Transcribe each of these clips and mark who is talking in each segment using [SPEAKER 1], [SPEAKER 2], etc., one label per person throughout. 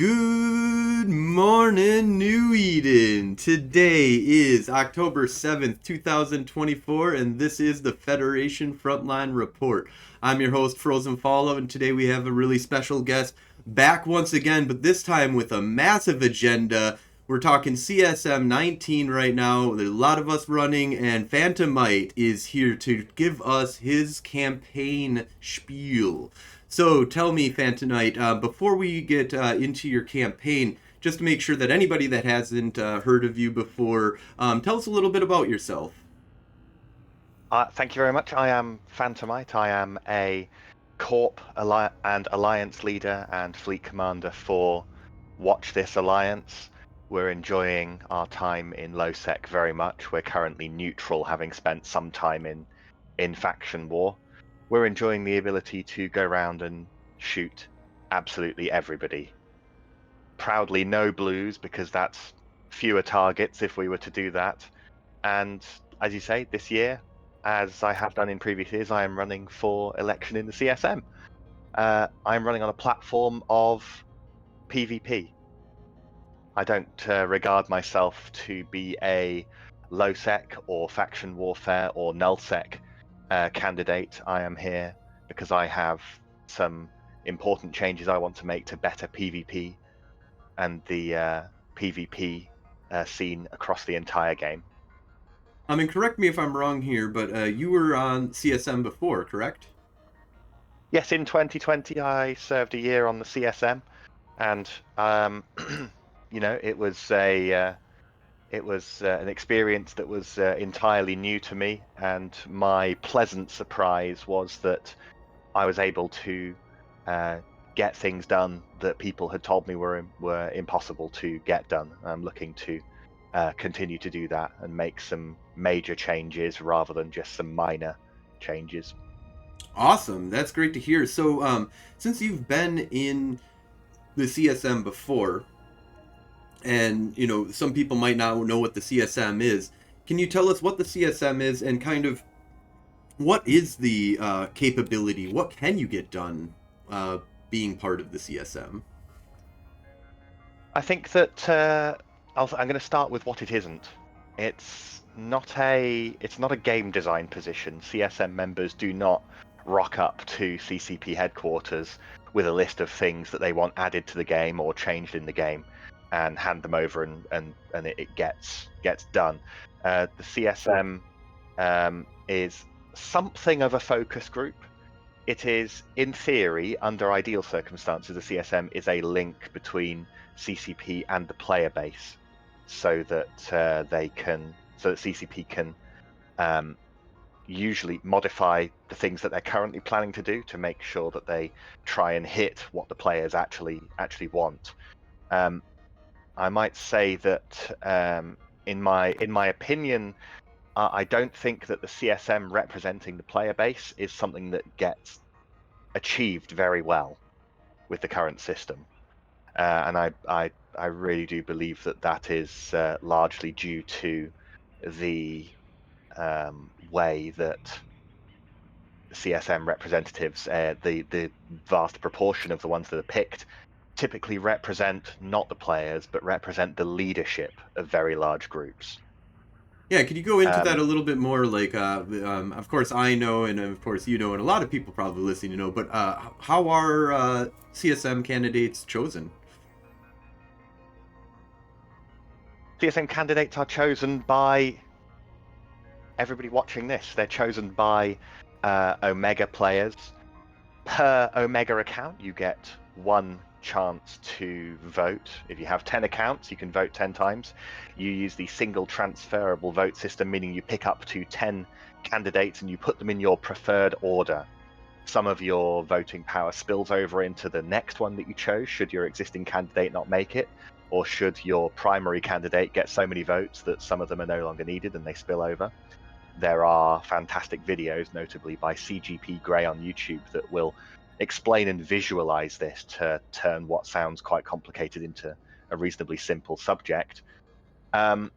[SPEAKER 1] Good morning, New Eden. Today is October 7th, 2024, and this is the Federation Frontline Report. I'm your host, Frozen Follow, and today we have a really special guest back once again, but this time with a massive agenda. We're talking CSM 19 right now. There's a lot of us running, and Phantomite is here to give us his campaign spiel. So tell me, Phantomite, before we get into your campaign, just to make sure that anybody that hasn't heard of you before, tell us a little bit about yourself.
[SPEAKER 2] Thank you very much. I am Phantomite. I am a and Alliance leader and fleet commander for Watch This Alliance. We're enjoying our time in Lowsec very much. We're currently neutral, having spent some time in faction war. We're enjoying the ability to go around and shoot absolutely everybody. Proudly no blues, because that's fewer targets if we were to do that. And as you say, this year, as I have done in previous years, I am running for election in the CSM. I'm running on a platform of PvP. I don't regard myself to be a Lowsec or faction warfare or Nullsec candidate. I am here because I have some important changes I want to make to better PvP and the PvP scene across the entire game.
[SPEAKER 1] I mean, correct me if I'm wrong here, but you were on CSM before, correct?
[SPEAKER 2] Yes, in 2020, I served a year on the CSM, and it was an experience that was entirely new to me. And my pleasant surprise was that I was able to get things done that people had told me were impossible to get done. I'm looking to continue to do that and make some major changes rather than just some minor changes.
[SPEAKER 1] Awesome. That's great to hear. So, since you've been in the CSM before, and some people might not know what the CSM is, can you tell us what the CSM is and kind of what is the capability? What can you get done being part of the CSM?
[SPEAKER 2] I think that I'm going to start with what it isn't. It's not a game design position. CSM members do not rock up to CCP headquarters with a list of things that they want added to the game or changed in the game, and hand them over and it gets done. The CSM is something of a focus group. It is, in theory, under ideal circumstances, the CSM is a link between CCP and the player base, so that CCP can usually modify the things that they're currently planning to do to make sure that they try and hit what the players actually want. I might say that in my opinion, I don't think that the CSM representing the player base is something that gets achieved very well with the current system, and I really do believe that is largely due to the way that CSM representatives, the vast proportion of the ones that are picked, typically represent not the players, but represent the leadership of very large groups.
[SPEAKER 1] Yeah, could you go into that
[SPEAKER 2] Um,
[SPEAKER 1] a little bit more? Like, of course, I know, and of course, you know, and a lot of people probably listening to know, but how are CSM candidates chosen?
[SPEAKER 2] CSM candidates are chosen by everybody watching this. They're chosen by Omega players. Per Omega account, you get one chance to vote. If you have 10 accounts, you can vote 10 times. You use the single transferable vote system, meaning you pick up to 10 candidates and you put them in your preferred order. Some of your voting power spills over into the next one that you chose, should your existing candidate not make it, or should your primary candidate get so many votes that some of them are no longer needed and they spill over. There are fantastic videos, notably by CGP Grey on YouTube, that will explain and visualize this to turn what sounds quite complicated into a reasonably simple subject.
[SPEAKER 1] Why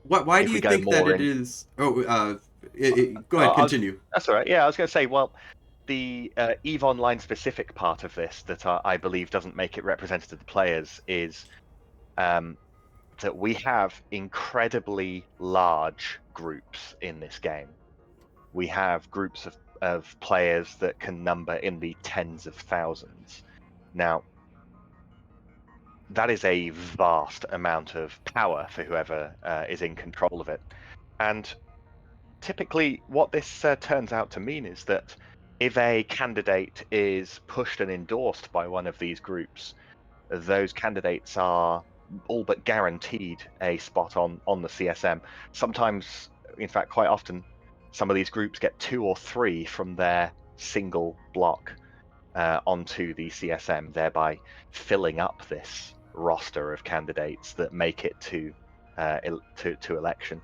[SPEAKER 1] do
[SPEAKER 2] If
[SPEAKER 1] you
[SPEAKER 2] we go
[SPEAKER 1] think that
[SPEAKER 2] more
[SPEAKER 1] it
[SPEAKER 2] in,
[SPEAKER 1] is? Oh, go ahead, continue.
[SPEAKER 2] that's all right. Yeah, I was going to say, well, the EVE Online specific part of this that I believe doesn't make it representative of the players is that we have incredibly large groups in this game. We have groups of players that can number in the tens of thousands. Now, that is a vast amount of power for whoever is in control of it. And typically, what this turns out to mean is that if a candidate is pushed and endorsed by one of these groups, those candidates are all but guaranteed a spot on the CSM. Sometimes, in fact, quite often, some of these groups get 2 or 3 from their single block onto the CSM, thereby filling up this roster of candidates that make it to election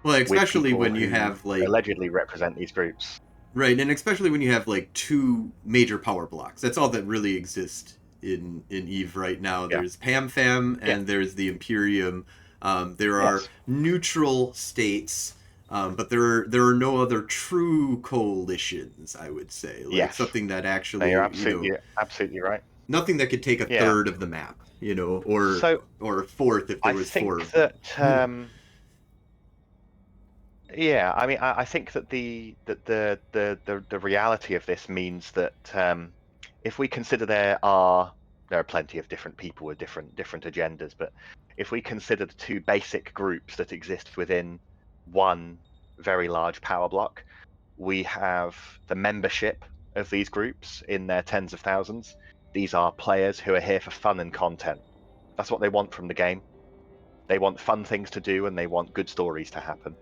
[SPEAKER 1] Well,
[SPEAKER 2] with
[SPEAKER 1] especially
[SPEAKER 2] people
[SPEAKER 1] when you
[SPEAKER 2] who
[SPEAKER 1] have like
[SPEAKER 2] allegedly represent these groups.
[SPEAKER 1] right, and especially when you have like two major power blocks. That's all that really exists in Eve right now.
[SPEAKER 2] Yeah,
[SPEAKER 1] There's Pam Fam
[SPEAKER 2] yeah,
[SPEAKER 1] and there's the Imperium. There are
[SPEAKER 2] yes,
[SPEAKER 1] neutral states, but there are no other true coalitions. I would say like
[SPEAKER 2] yes.
[SPEAKER 1] something that
[SPEAKER 2] No, you're
[SPEAKER 1] actually
[SPEAKER 2] absolutely right.
[SPEAKER 1] nothing that could take a
[SPEAKER 2] Yeah.
[SPEAKER 1] third of the map.
[SPEAKER 2] So
[SPEAKER 1] Or a fourth if there
[SPEAKER 2] I
[SPEAKER 1] was four
[SPEAKER 2] think
[SPEAKER 1] of them.
[SPEAKER 2] that yeah, I mean, I think that the reality of this means that if we consider there are plenty of different people with different agendas, but if we consider the two basic groups that exist within one very large power block, we have the membership of these groups in their tens of thousands. These are players who are here for fun and content. That's what they want from the game. They want fun things to do and they want good stories to happen.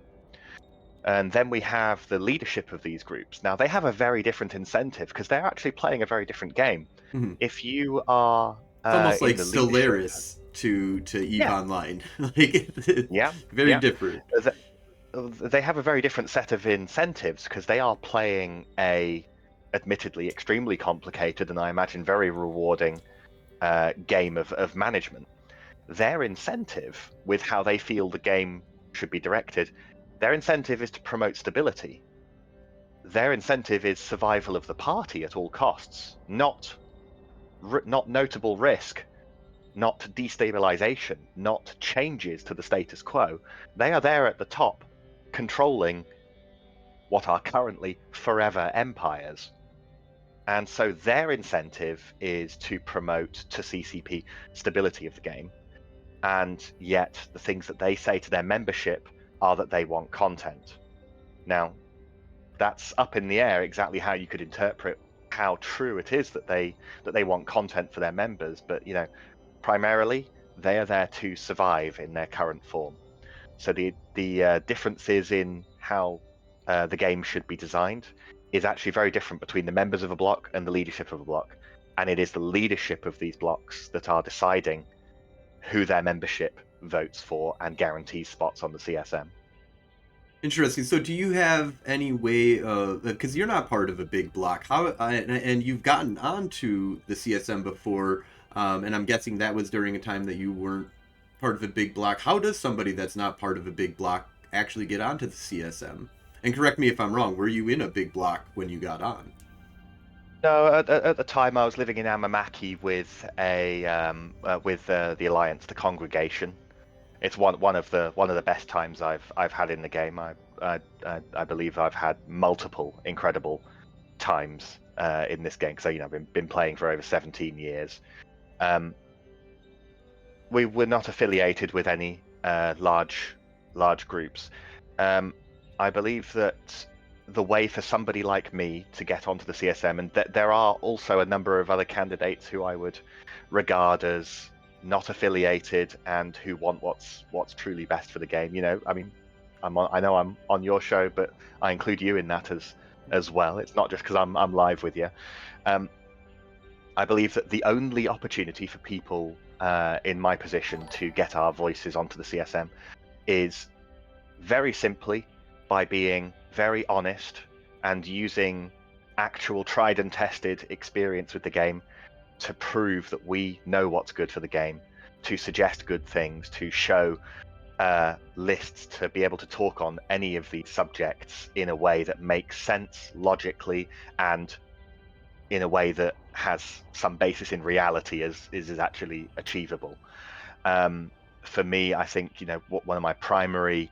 [SPEAKER 2] And then we have the leadership of these groups. Now, they have a very different incentive because they're actually playing a very different game.
[SPEAKER 1] Mhm.
[SPEAKER 2] If you are
[SPEAKER 1] It's almost
[SPEAKER 2] in
[SPEAKER 1] like
[SPEAKER 2] the leadership,
[SPEAKER 1] Stellaris to Eve
[SPEAKER 2] yeah,
[SPEAKER 1] Online. Like it's
[SPEAKER 2] yeah,
[SPEAKER 1] very
[SPEAKER 2] yeah,
[SPEAKER 1] different.
[SPEAKER 2] they have a very different set of incentives because they are playing a admittedly extremely complicated and I imagine very rewarding game of management. Their incentive with how they feel the game should be directed, their incentive is to promote stability. Their incentive is survival of the party at all costs, not notable risk, not destabilization, not changes to the status quo. They are there at the top, controlling what are currently forever empires. And so their incentive is to promote to CCP stability of the game. And yet the things that they say to their membership are that they want content. Now, that's up in the air exactly how you could interpret how true it is that they want content for their members, but primarily they are there to survive in their current form. So the differences in how the game should be designed is actually very different between the members of a block and the leadership of a block, and it is the leadership of these blocks that are deciding who their membership votes for and guarantees spots on the CSM.
[SPEAKER 1] Interesting. So, do you have any way of because you're not part of a big block? And you've gotten onto the CSM before, and I'm guessing that was during a time that you weren't part of a big block. How does somebody that's not part of a big block actually get onto the CSM? And correct me if I'm wrong. Were you in a big block when you got on?
[SPEAKER 2] No, at the time I was living in Amamaki with the Alliance, the congregation. It's one of the best times I've had in the game. I believe I've had multiple incredible times in this game because I've been playing for over 17 years. We were not affiliated with any large groups. I believe that the way for somebody like me to get onto the CSM, and there are also a number of other candidates who I would regard as not affiliated and who want what's truly best for the game. I mean, I know I'm on your show, but I include you in that as well. It's not just because I'm live with you. I believe that the only opportunity for people in my position to get our voices onto the CSM is very simply by being very honest and using actual tried and tested experience with the game to prove that we know what's good for the game, to suggest good things, to show lists, to be able to talk on any of these subjects in a way that makes sense logically and in a way that has some basis in reality is actually achievable. For me, I think one of my primary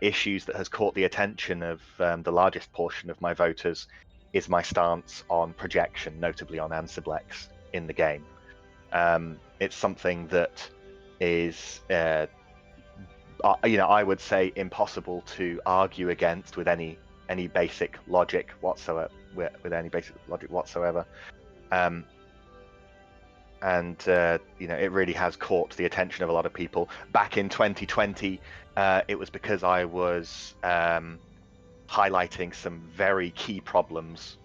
[SPEAKER 2] issues that has caught the attention of the largest portion of my voters is my stance on projection, notably on Ansiblex in the game. It's something that is, I would say, impossible to argue against with any basic logic whatsoever. With any basic logic whatsoever. And it really has caught the attention of a lot of people. Back in 2020, it was because I was highlighting some very key problems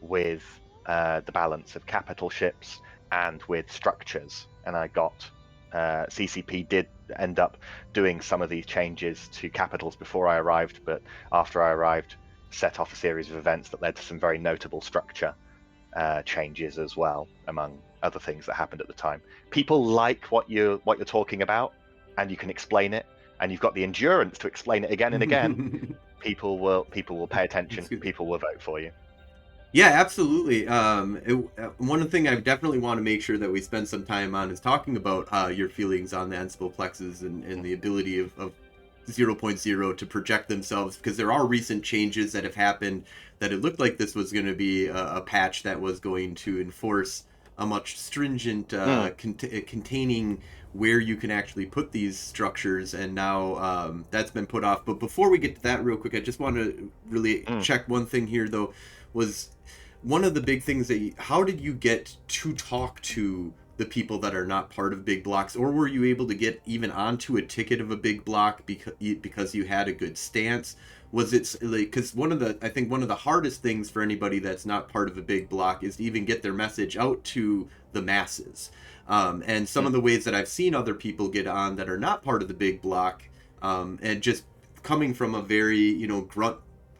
[SPEAKER 2] with the balance of capital ships and with structures, and I got CCP did end up doing some of these changes to capitals before I arrived, but after I arrived, set off a series of events that led to some very notable structure changes as well, among other things that happened at the time. People like what you're talking about, and you can explain it, and you've got the endurance to explain it again and again. People will pay attention. People will vote for you.
[SPEAKER 1] Yeah, absolutely. One thing I definitely want to make sure that we spend some time on is talking about your feelings on the Ansible plexes and the ability of 0.0 to project themselves, because there are recent changes that have happened that it looked like this was going to be a patch that was going to enforce a much stringent containing where you can actually put these structures, and now that's been put off. But before we get to that real quick, I just want to really check one thing here, though. Was one of the big things how did you get to talk to the people that are not part of big blocks, or were you able to get even onto a ticket of a big block because you had a good stance? Was it like, because I think one of the hardest things for anybody that's not part of a big block is to even get their message out to the masses, and some of the ways that I've seen other people get on that are not part of the big block, and just coming from a very grunt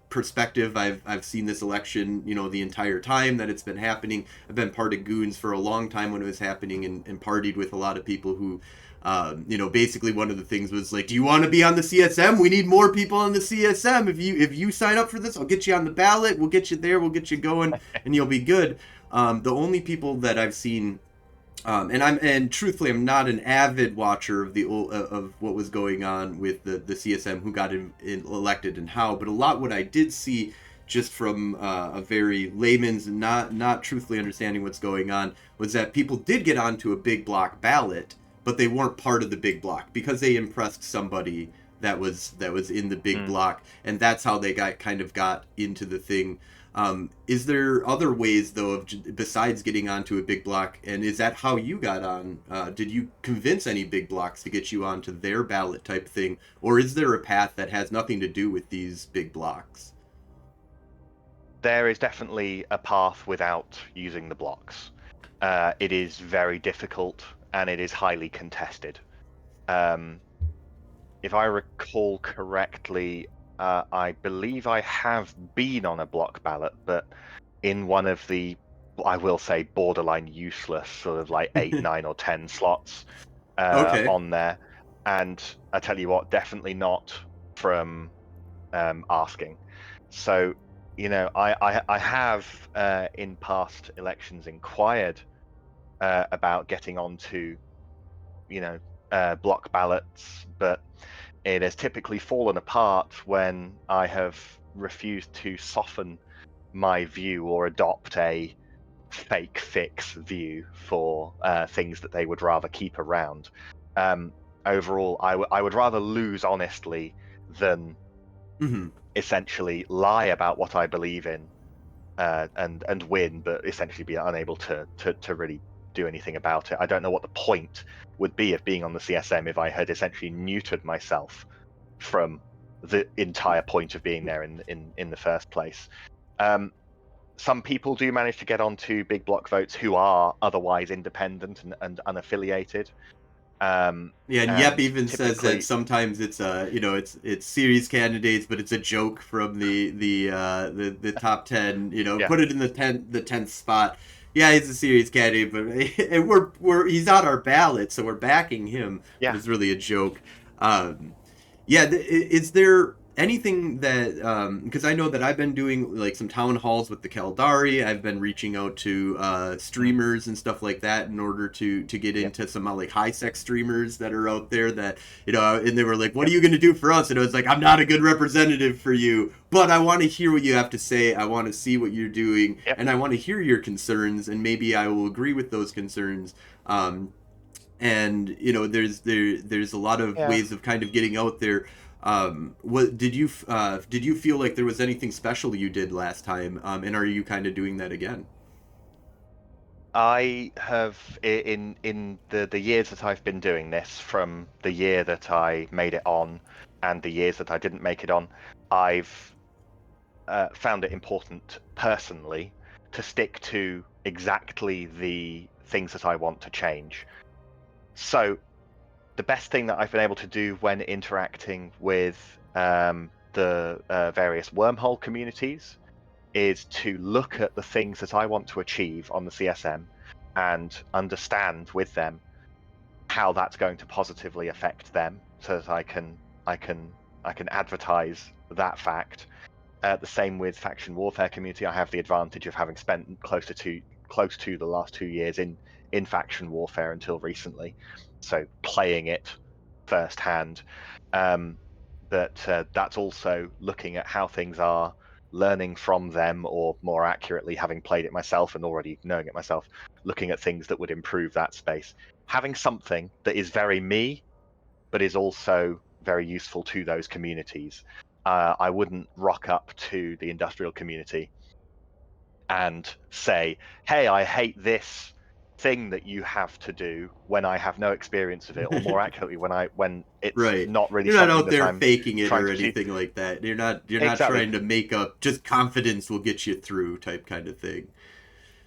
[SPEAKER 1] perspective, I've seen this election, the entire time that it's been happening. I've been part of Goons for a long time when it was happening, and partied with a lot of people who, basically one of the things was like, do you want to be on the CSM? We need more people on the CSM. If you sign up for this, I'll get you on the ballot. We'll get you there. We'll get you going, and you'll be good. The only people that I've seen, and truthfully, I'm not an avid watcher of of what was going on with the CSM, who got elected and how. But a lot what I did see, just from a very layman's, not truthfully understanding what's going on, was that people did get onto a big block ballot, but they weren't part of the big block because they impressed somebody that was in the big block, and that's how they got into the thing. Is there other ways, though, besides getting onto a big block, and is that how you got on? Did you convince any big blocks to get you onto their ballot type thing, or is there a path that has nothing to do with these big blocks?
[SPEAKER 2] There is definitely a path without using the blocks. It is very difficult, and it is highly contested. If I recall correctly, I believe I have been on a block ballot, but in one of the, I will say, borderline useless sort of like 8, 9, or 10 slots
[SPEAKER 1] Okay.
[SPEAKER 2] on there. And I tell you what, definitely not from asking. So, I have in past elections inquired about getting onto, block ballots, but it has typically fallen apart when I have refused to soften my view or adopt a fake fix view for things that they would rather keep around. Overall, I would rather lose honestly than essentially lie about what I believe in and win, but essentially be unable to really do anything about it. I don't know what the point would be of being on the CSM if I had essentially neutered myself from the entire point of being there in the first place. Some people do manage to get onto big block votes who are otherwise independent and unaffiliated.
[SPEAKER 1] Yeah, and Yep even says that
[SPEAKER 2] typically,
[SPEAKER 1] sometimes it's it's series candidates, but it's a joke from the top 10.
[SPEAKER 2] yeah,
[SPEAKER 1] Put it in the 10th spot. Yeah, he's a series candidate, but and he's on our ballot, so we're backing him. But
[SPEAKER 2] yeah.
[SPEAKER 1] it's really a joke. Yeah, is there anything that because I know that I've been doing like some town halls with the Caldari. I've been reaching out to
[SPEAKER 2] Mm,
[SPEAKER 1] streamers and stuff like that in order to get
[SPEAKER 2] yep,
[SPEAKER 1] into some like high sec streamers that are out there that and they were like, "What are
[SPEAKER 2] yep,
[SPEAKER 1] you going to do for us?" And I was like, "I'm not a good representative for you, but I want to hear what you have to say. I want to see what you're doing,
[SPEAKER 2] yep,
[SPEAKER 1] and I want to hear your concerns, and maybe I will agree with those concerns." And there's a lot of
[SPEAKER 2] yeah.
[SPEAKER 1] ways of kind of getting out there. What did you feel like there was anything special you did last time, and are you kind of doing that again?
[SPEAKER 2] I have in the years that I've been doing this, from the year that I made it on and the years that I didn't make it on, I've found it important personally to stick to exactly the things that I want to change. So the best thing that I've been able to do when interacting with the various wormhole communities is to look at the things that I want to achieve on the CSM and understand with them how that's going to positively affect them, so that I can I can advertise that fact. The same with faction warfare community. I have the advantage of having spent close to the last 2 years in faction warfare until recently, so playing it firsthand. Um, that's also looking at how things are, learning from them, or more accurately, having played it myself and already knowing it myself, looking at things that would improve that space. Having something that is very me, but is also very useful to those communities. I wouldn't rock up to the industrial community and say, "Hey, I hate this thing that you have to do," when I have no experience of it, or more accurately, when it's
[SPEAKER 1] Right.
[SPEAKER 2] not really
[SPEAKER 1] You're not
[SPEAKER 2] something
[SPEAKER 1] out
[SPEAKER 2] that
[SPEAKER 1] there
[SPEAKER 2] I'm
[SPEAKER 1] faking it
[SPEAKER 2] trying
[SPEAKER 1] or
[SPEAKER 2] to achieve.
[SPEAKER 1] anything like that. You're not
[SPEAKER 2] Exactly.
[SPEAKER 1] trying to make up just confidence will get you through type kind of thing.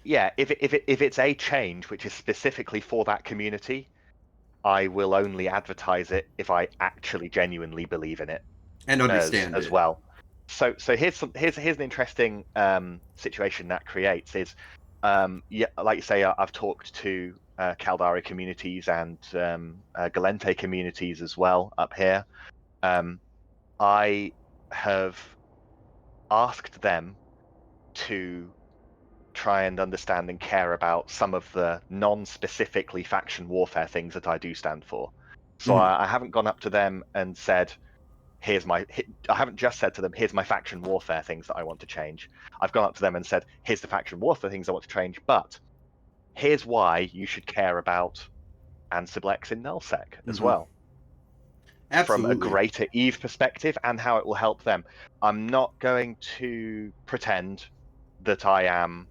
[SPEAKER 2] Yeah. If it's a change which is specifically for that community, I will only advertise it if I actually genuinely believe in it
[SPEAKER 1] And understand
[SPEAKER 2] as
[SPEAKER 1] it.
[SPEAKER 2] well. So here's an interesting situation that creates is, yeah, like you say, I've talked to Caldari communities and Galente communities as well up here. Um, I have asked them to try and understand and care about some of the non-specifically faction warfare things that I do stand for. So
[SPEAKER 1] Mhm.
[SPEAKER 2] I haven't gone up to them and said, I haven't just said to them, here's my faction warfare things that I want to change. I've gone up to them and said, here's the faction warfare things I want to change, but here's why you should care about Ansiblex in Nullsec as
[SPEAKER 1] Mhm.
[SPEAKER 2] well, from a
[SPEAKER 1] Absolutely.
[SPEAKER 2] greater Eve perspective and how it will help them. I'm not going to pretend that I am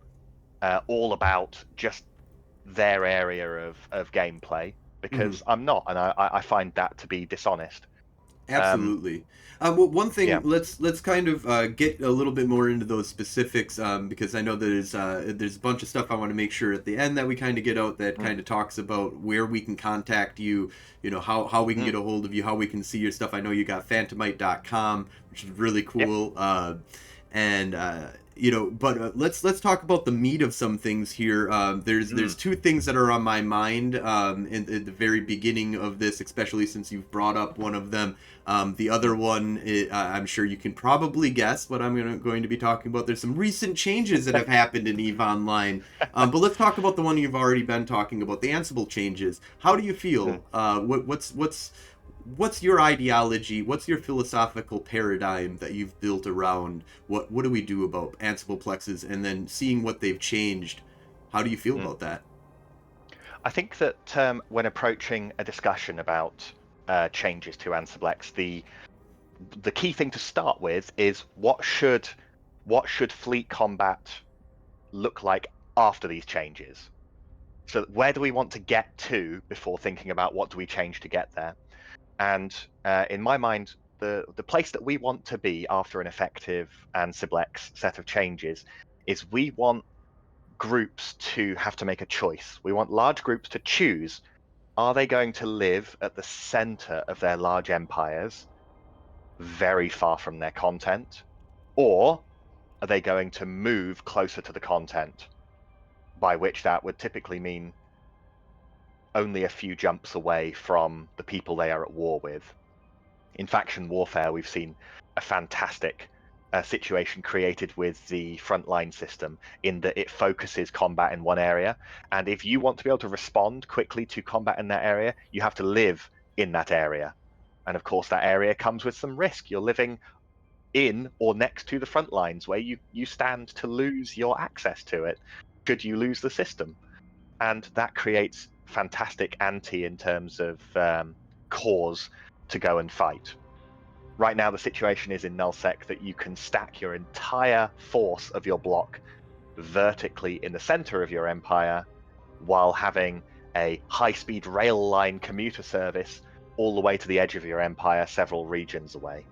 [SPEAKER 2] all about just their area of gameplay,
[SPEAKER 1] Mhm.
[SPEAKER 2] because I'm not, and I find that to be dishonest. Um,
[SPEAKER 1] Absolutely. Well, one thing,
[SPEAKER 2] yeah.
[SPEAKER 1] let's kind of get a little bit more into those specifics, because I know there's a bunch of stuff I want to make sure at the end that we kind of get out that
[SPEAKER 2] Mm,
[SPEAKER 1] kind of talks about where we can contact you, how we can
[SPEAKER 2] mm,
[SPEAKER 1] get a hold of you, how we can see your stuff. I know you got phantomite.com, which is really
[SPEAKER 2] yep.
[SPEAKER 1] cool. And but let's talk about the meat of some things here. There's
[SPEAKER 2] Mm,
[SPEAKER 1] two things that are on my mind in the very beginning of this, especially since you've brought up one of them. The other
[SPEAKER 2] mm.
[SPEAKER 1] one, I'm sure you can probably guess what I'm going to be talking about. There's some recent changes that have happened in EVE Online, but let's talk about the one you've already been talking about, the Ansible changes. How do you
[SPEAKER 2] Mm.
[SPEAKER 1] feel? What's your ideology? What's your philosophical paradigm that you've built around what do we do about Ansible plexes, and then seeing what they've changed? How do you feel
[SPEAKER 2] Mm.
[SPEAKER 1] about that?
[SPEAKER 2] I think that when approaching a discussion about changes to Ansiblex, the key thing to start with is what should fleet combat look like after these changes. So where do we want to get to before thinking about what do we change to get there? And in my mind, the place that we want to be after an effective Ansiblex set of changes is, we want groups to have to make a choice. We want large groups to choose: are they going to live at the center of their large empires, very far from their content, or are they going to move closer to the content? By which that would typically mean only a few jumps away from the people they are at war with. In faction warfare, we've seen a fantastic situation created with the frontline system in that it focuses combat in one area. And if you want to be able to respond quickly to combat in that area, you have to live in that area. And of course, that area comes with some risk. You're living in or next to the front lines where you stand to lose your access to it should you lose the system. And that creates fantastic anti in terms of cause to go and fight. Right now, the situation is in Nullsec that you can stack your entire force of your block vertically in the center of your empire while having a high-speed rail line commuter service all the way to the edge of your empire several regions away.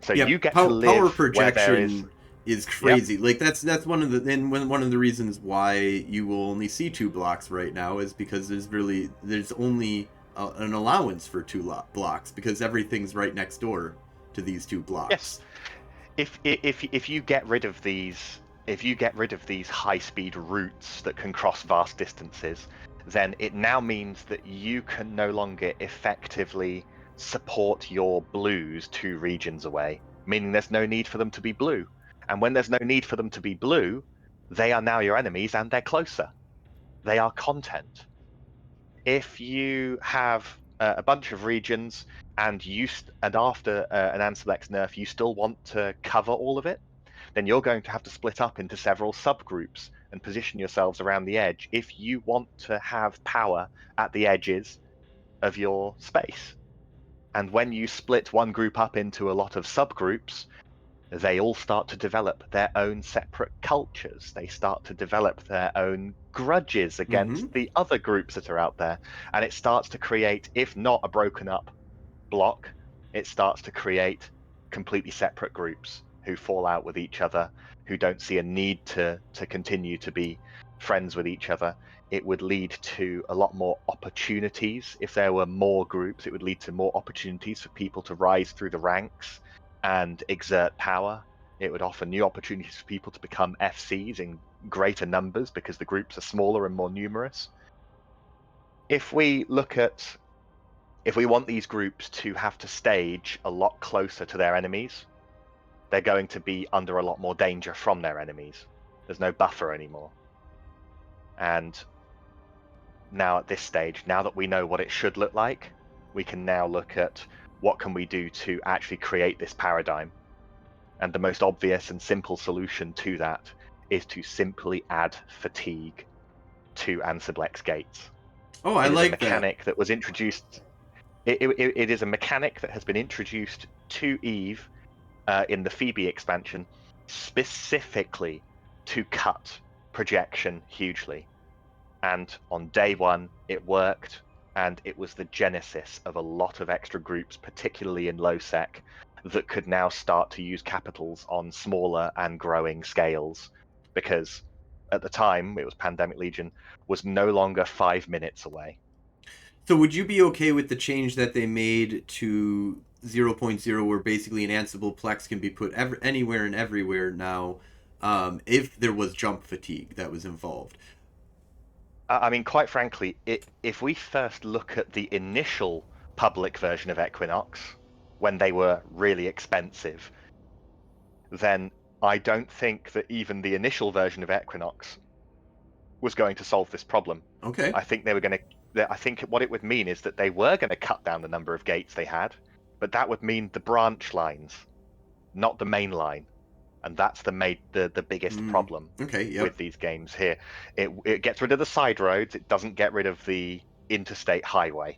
[SPEAKER 2] So
[SPEAKER 1] Yeah,
[SPEAKER 2] you get to
[SPEAKER 1] power
[SPEAKER 2] live where there is,
[SPEAKER 1] projection is
[SPEAKER 2] yep,
[SPEAKER 1] crazy. Like that's one of the reasons why you will only see two blocks right now is because there's only an allowance for blocks because everything's right next door to these two
[SPEAKER 2] yes.
[SPEAKER 1] blocks.
[SPEAKER 2] If you get rid of these, if you get rid of these high-speed routes that can cross vast distances, then it now means that you can no longer effectively support your blues 2 regions away, meaning there's no need for them to be blue. And when there's no need for them to be blue, they are now your enemies and they're closer. They are content. If you have a bunch of regions and and after an Ansilex nerf you still want to cover all of it, then you're going to have to split up into several subgroups and position yourselves around the edge if you want to have power at the edges of your space. And when you split one group up into a lot of subgroups, they all start to develop their own separate cultures. They start to develop their own grudges
[SPEAKER 1] Mm-hmm.
[SPEAKER 2] against the other groups that are out there. And it starts to create, if not a broken up block, it starts to create completely separate groups who fall out with each other, who don't see a need to continue to be friends with each other. It would lead to a lot more opportunities. If there were more groups, it would lead to more opportunities for people to rise through the ranks and exert power. It would offer new opportunities for people to become FCs in greater numbers because the groups are smaller and more numerous. If we look at if we want these groups to have to stage a lot closer to their enemies, they're going to be under a lot more danger from their enemies. There's no buffer anymore. And now at this stage, now that we know what it should look like, we can now look at what can we do to actually create this paradigm. And the most obvious and simple solution to that is to simply add fatigue to Ansiblex gates.
[SPEAKER 1] Oh, I
[SPEAKER 2] It is a
[SPEAKER 1] like that.
[SPEAKER 2] mechanic that was introduced. It is a mechanic that has been introduced to Eve in the Phoebe expansion specifically to cut projection hugely. And on day one, it worked, and it was the genesis of a lot of extra groups, particularly in Lowsec, that could now start to use capitals on smaller and growing scales. Because at the time, it was Pandemic Legion, was no longer 5 minutes away.
[SPEAKER 1] So would you be okay with the change that they made to 0.0 where basically an Ansible Plex can be put anywhere and everywhere now if there was jump fatigue that was involved?
[SPEAKER 2] I mean, quite frankly, if we first look at the initial public version of Equinox, when they were really expensive, then I don't think that even the initial version of Equinox was going to solve this problem.
[SPEAKER 1] Okay.
[SPEAKER 2] I think they were going to. I think what it would mean is that they were going to cut down the number of gates they had, but that would mean the branch lines, not the main line, and that's the biggest
[SPEAKER 1] Mm.
[SPEAKER 2] problem
[SPEAKER 1] Okay,
[SPEAKER 2] with
[SPEAKER 1] yep.
[SPEAKER 2] these games here. It gets rid of the side roads. It doesn't get rid of the interstate highway.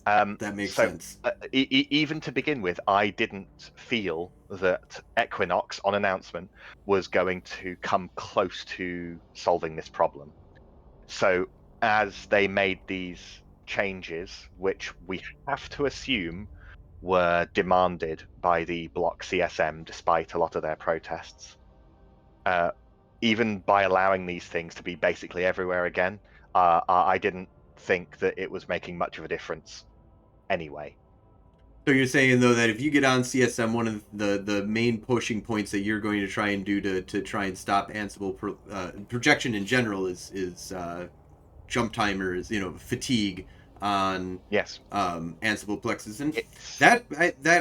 [SPEAKER 1] That makes
[SPEAKER 2] So
[SPEAKER 1] sense.
[SPEAKER 2] even to begin with, I didn't feel that Equinox on announcement was going to come close to solving this problem. So as they made these changes, which we have to assume were demanded by the block CSM, despite a lot of their protests, uh, even by allowing these things to be basically everywhere again, I didn't think that it was making much of a difference anyway.
[SPEAKER 1] So you're saying though that if you get on CSM, one of the main pushing points that you're going to try and do to try and stop Ansible projection in general is jump timers, fatigue, on
[SPEAKER 2] Yes.
[SPEAKER 1] Ansible plexes, and
[SPEAKER 2] It's
[SPEAKER 1] that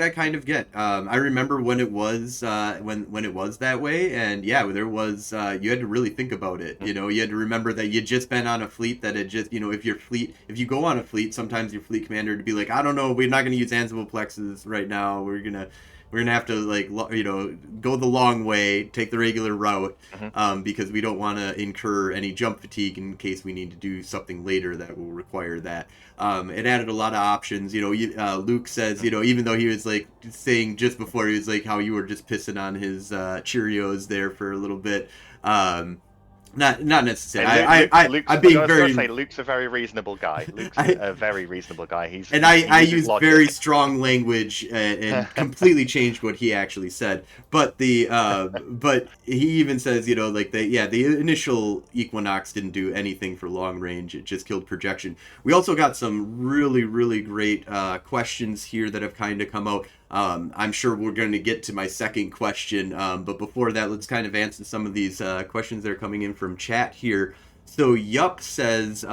[SPEAKER 1] I kind of get. I remember when it was when it was that way, and yeah, there was you had to really think about it.
[SPEAKER 2] mm,
[SPEAKER 1] You had to remember that you'd just been on a fleet that had just, if you go on a fleet, sometimes your fleet commander would be like, I don't know, we're not going to use Ansible plexes right now. We're gonna have to, like, go the long way, take the regular route,
[SPEAKER 2] mhm.
[SPEAKER 1] because we don't want to incur any jump fatigue in case we need to do something later that will require that. It added a lot of options. Luke says, even though he was like saying just before, he was like how you were just pissing on his Cheerios there for a little bit. Um, not necessarily.
[SPEAKER 2] Hey,
[SPEAKER 1] I'm
[SPEAKER 2] I
[SPEAKER 1] being
[SPEAKER 2] was going to
[SPEAKER 1] very.
[SPEAKER 2] say, Luke's a very reasonable guy. Luke's
[SPEAKER 1] I,
[SPEAKER 2] a very reasonable guy.
[SPEAKER 1] and
[SPEAKER 2] He
[SPEAKER 1] I
[SPEAKER 2] uses
[SPEAKER 1] used very
[SPEAKER 2] logic.
[SPEAKER 1] strong language, and completely changed what he actually said. But he even says, like, the initial Equinox didn't do anything for long range. It just killed projection. We also got some really, really great questions here that have kind of come out. I'm sure we're going to get to my second question, but before that, let's kind of answer some of these questions that are coming in from chat here. So Yup says,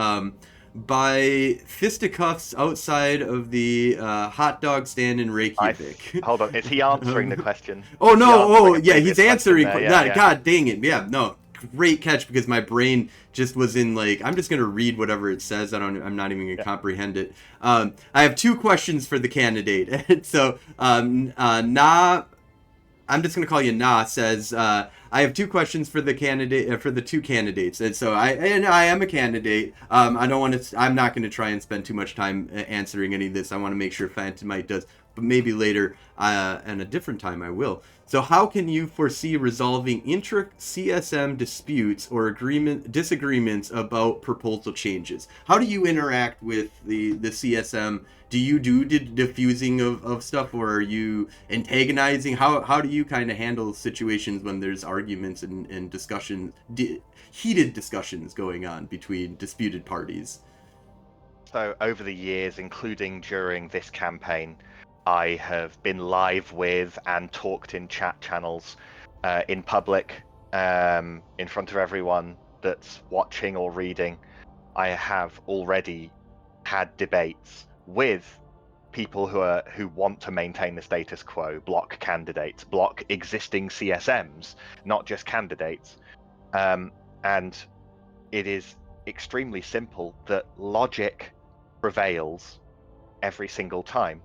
[SPEAKER 1] by fisticuffs outside of the hot dog stand in Reykjavik.
[SPEAKER 2] Hold on. Is he answering the question?
[SPEAKER 1] Oh
[SPEAKER 2] Is he
[SPEAKER 1] no!
[SPEAKER 2] answering
[SPEAKER 1] Oh
[SPEAKER 2] a
[SPEAKER 1] yeah,
[SPEAKER 2] previous
[SPEAKER 1] he's
[SPEAKER 2] question
[SPEAKER 1] answering.
[SPEAKER 2] there? Yeah,
[SPEAKER 1] God,
[SPEAKER 2] yeah.
[SPEAKER 1] God dang it! Yeah, no, great catch, because my brain just was in, like, I'm just gonna read whatever it says. I'm not even gonna
[SPEAKER 2] Yeah.
[SPEAKER 1] comprehend it. I have two questions for the candidate. So I'm just gonna call you Na, says, I have two questions for the candidate, for the two candidates, and so I am a candidate. I don't want to. I'm not going to try and spend too much time answering any of this. I want to make sure Phantomite does, but maybe later, and a different time I will. So how can you foresee resolving intra CSM disputes or disagreements about proposal changes? How do you interact with the CSM? Do you do diffusing of stuff, or are you antagonizing? How do you kind of handle situations when there's arguments and discussion, heated discussions going on between disputed parties?
[SPEAKER 2] So over the years, including during this campaign, I have been live with and talked in chat channels, in public, in front of everyone that's watching or reading. I have already had debates with people who want to maintain the status quo, block candidates, block existing CSMs, not just candidates. And it is extremely simple that logic prevails every single time.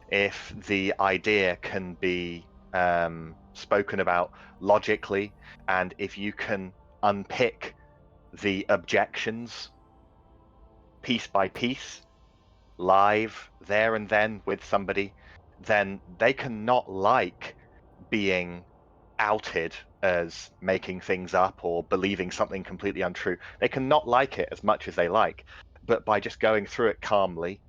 [SPEAKER 2] If the idea can be spoken about logically, and if you can unpick the objections piece by piece, live there and then with somebody, then they can not like being outed as making things up or believing something completely untrue. They can not like it as much as they like, but by just going through it calmly,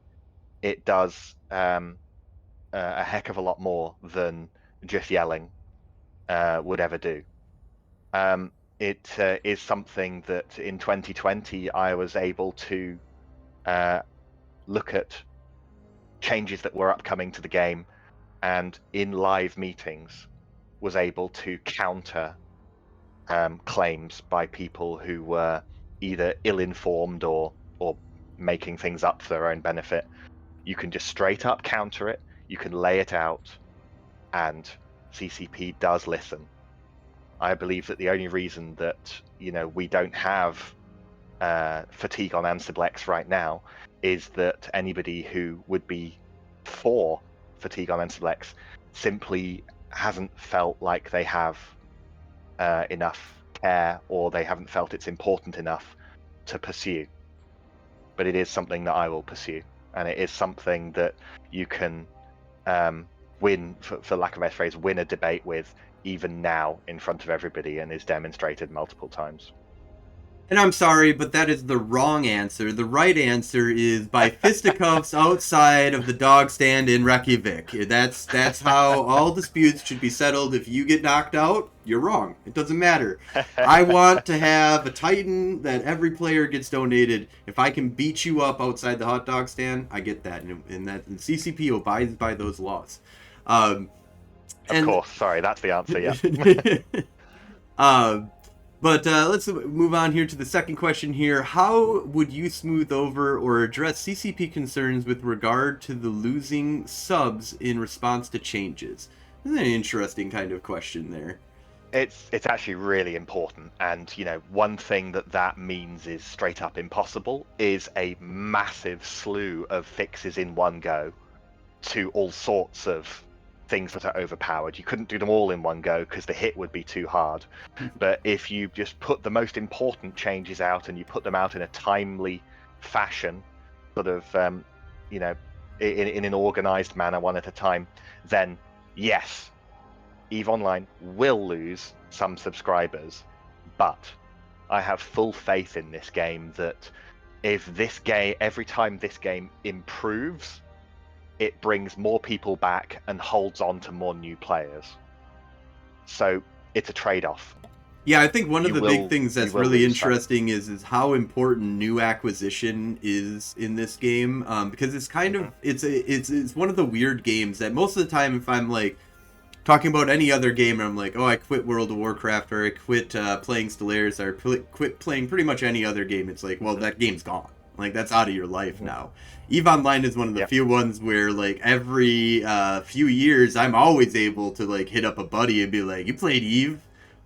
[SPEAKER 2] it does a heck of a lot more than just yelling would ever do. It is something that in 2020 I was able to look at changes that were upcoming to the game, and in live meetings was able to counter claims by people who were either ill-informed or making things up for their own benefit. You can just straight up counter it. You can lay it out, and CCP does listen. I believe that the only reason that we don't have fatigue on Ansible X right now is that anybody who would be for fatigue on Ansible X simply hasn't felt like they have enough care, or they haven't felt it's important enough to pursue. But it is something that I will pursue, and it is something that you can win, for lack of a better phrase, win a debate with, even now in front of everybody, and is demonstrated multiple times.
[SPEAKER 1] And I'm sorry, but that is the wrong answer. The right answer is by fisticuffs outside of the dog stand in Reykjavik. That's how all disputes should be settled. If you get knocked out, you're wrong. It doesn't matter. I want to have a Titan that every player gets donated. If I can beat you up outside the hot dog stand, I get that, and CCP abides by those laws.
[SPEAKER 2] Of course, sorry, that's the answer. Yeah.
[SPEAKER 1] um, But let's move on here to the second question here. How would you smooth over or address CCP concerns with regard to the losing subs in response to changes? That's an interesting kind of question there.
[SPEAKER 2] It's actually really important, and one thing that means is straight up impossible is a massive slew of fixes in one go to all sorts of things that are overpowered. You couldn't do them all in one go because the hit would be too hard. But if you just put the most important changes out and you put them out in a timely fashion, sort of, in an organized manner, one at a time, then yes, EVE Online will lose some subscribers, but I have full faith in this game that every time this game improves, it brings more people back and holds on to more new players. So it's a trade-off.
[SPEAKER 1] Yeah, I think one of the big things
[SPEAKER 2] You
[SPEAKER 1] that's
[SPEAKER 2] will
[SPEAKER 1] really
[SPEAKER 2] lose some.
[SPEAKER 1] interesting is how important new acquisition is in this game, because it's kind of it's one of the weird games that most of the time, if I'm like talking about any other game and I'm like, oh, I quit World of Warcraft or I quit playing Stellaris or quit playing pretty much any other game, it's like, well, that game's gone. Like, that's out of your life now. EVE Online is one of the few ones where, like, every few years, I'm always able to, like, hit up a buddy and be like, you played EVE?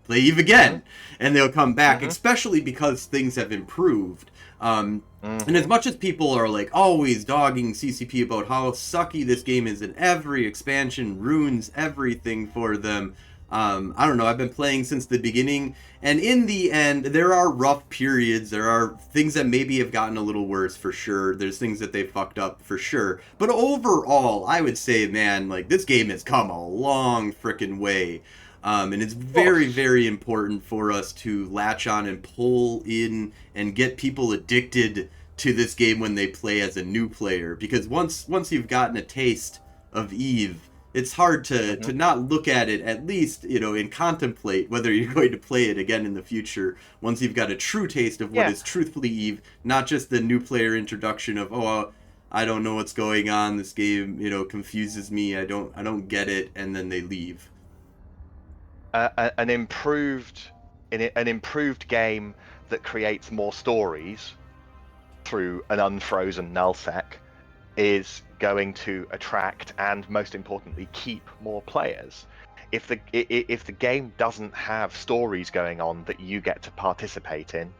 [SPEAKER 1] Play EVE again. And they'll come back, especially because things have improved. And as much as people are like always dogging CCP about how sucky this game is and every expansion ruins everything for them, I don't know, I've been playing since the beginning, and in the end there are rough periods, there are things that maybe have gotten a little worse for sure, there's things that they fucked up for sure, but overall I would say, man, like, this game has come a long frickin' way. And it's very, very important for us to latch on and pull in and get people addicted to this game when they play as a new player. Because once you've gotten a taste of EVE, it's hard to not look at it, at least, and contemplate whether you're going to play it again in the future. Once you've got a true taste of what is truthfully EVE, not just the new player introduction of, oh, I don't know what's going on, this game, confuses me, I don't get it, and then they leave.
[SPEAKER 2] An improved game that creates more stories through an unfrozen nullsec is going to attract and, most importantly, keep more players. If the game doesn't have stories going on that you get to participate in,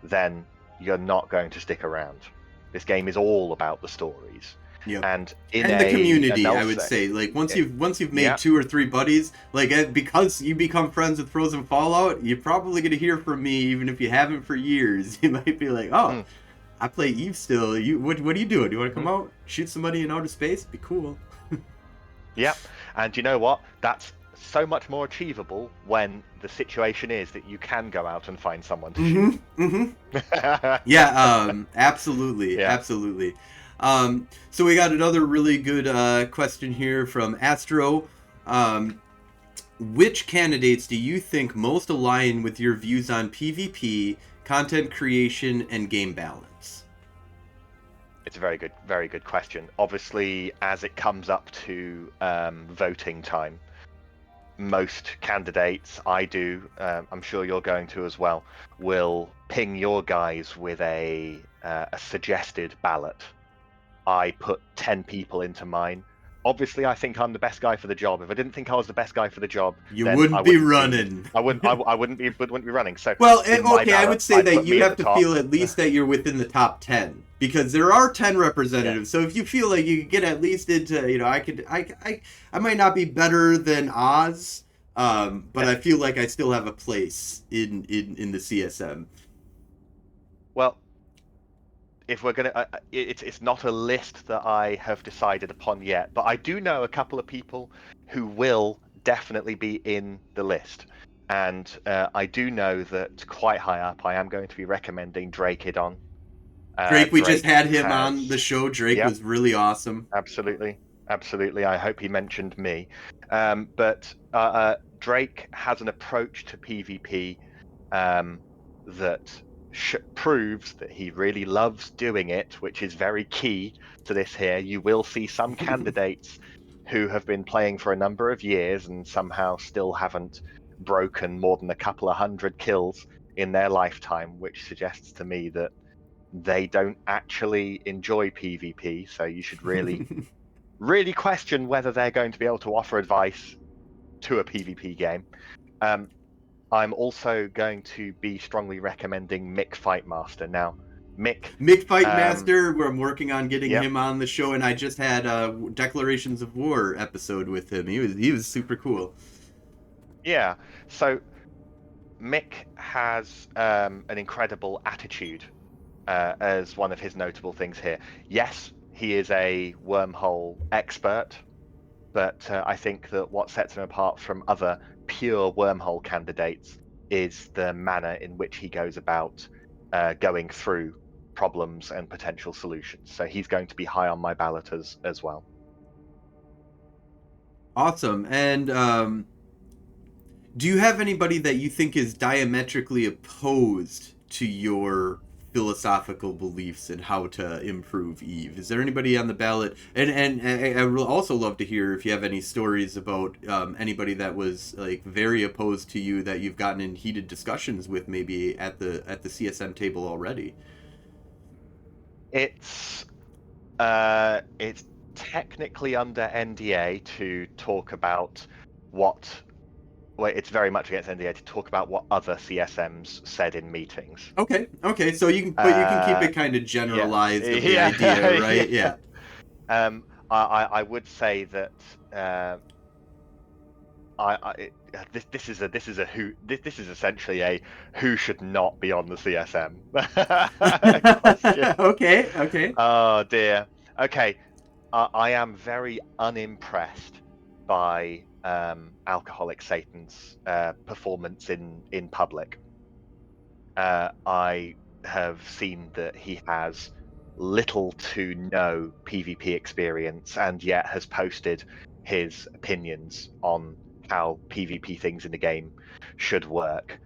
[SPEAKER 2] then you're not going to stick around. This game is all about the stories.
[SPEAKER 1] Yep.
[SPEAKER 2] And
[SPEAKER 1] the community, I would say, like, once you've made 2 or 3 buddies, like, because you become friends with Frozen Fallout, you're probably gonna hear from me even if you haven't for years. You might be like, oh, I play EVE still. What are you doing? Do you want to come out, shoot somebody in outer space? Be cool.
[SPEAKER 2] Yep. And you know what? That's so much more achievable when the situation is that you can go out and find someone to shoot.
[SPEAKER 1] Yeah, absolutely, absolutely. So we got another really good question here from Astro. Which candidates do you think most align with your views on PvP, content creation, and game balance?
[SPEAKER 2] It's a very good question. Obviously, as it comes up to voting time, most candidates, I do, I'm sure you're going to as well, will ping your guys with a suggested ballot. I put 10 people into mine. Obviously, I think I'm the best guy for the job. If I didn't think I was the best guy for the job,
[SPEAKER 1] then wouldn't be running.
[SPEAKER 2] I wouldn't be running. So,
[SPEAKER 1] well, okay, I would say that you have to feel at least that you're within the top 10, because there are 10 representatives. So if you feel like you could get at least into, I might not be better than Oz, but I feel like I still have a place in the CSM.
[SPEAKER 2] Well, if we're gonna, it's not a list that I have decided upon yet, but I do know a couple of people who will definitely be in the list, and I do know that quite high up, I am going to be recommending Drakeidon.
[SPEAKER 1] Drake, we just had him on the show. Drake was really awesome.
[SPEAKER 2] Absolutely. I hope he mentioned me. But Drake has an approach to PvP that proves that he really loves doing it, which is very key to this here. You will see some candidates who have been playing for a number of years and somehow still haven't broken more than a couple of hundred kills in their lifetime, which suggests to me that they don't actually enjoy PvP. So you should really, really question whether they're going to be able to offer advice to a PvP game. I'm also going to be strongly recommending Mick Fightmaster. Now, Mick,
[SPEAKER 1] Mick Fightmaster, where I'm working on getting
[SPEAKER 2] yep,
[SPEAKER 1] him on the show, and I just had a Declarations of War episode with him. He was super cool.
[SPEAKER 2] yeah. So Mick has an incredible attitude as one of his notable things here. Yes, he is a wormhole expert, but I think that what sets him apart from other pure wormhole candidates is the manner in which he goes about going through problems and potential solutions. So he's going to be high on my ballot as well.
[SPEAKER 1] Awesome. And do you have anybody that you think is diametrically opposed to your philosophical beliefs and how to improve Eve? Is there anybody on the ballot? And I would also love to hear if you have any stories about anybody that was like very opposed to you that you've gotten in heated discussions with, maybe at the CSM table already.
[SPEAKER 2] It's technically under NDA to talk about what. Well, it's very much against NDA to talk about what other CSMs said in meetings.
[SPEAKER 1] Okay, so you can keep it kind of
[SPEAKER 2] Yeah,
[SPEAKER 1] generalized of the idea,
[SPEAKER 2] yeah,
[SPEAKER 1] right?
[SPEAKER 2] yeah.
[SPEAKER 1] Yeah.
[SPEAKER 2] I would say that this is a who this is essentially a who should not be on the CSM question.
[SPEAKER 1] Okay.
[SPEAKER 2] Oh dear. Okay, I am very unimpressed by Alcoholic Satan's performance in public. I have seen that he has little to no PvP experience and yet has posted his opinions on how PvP things in the game should work.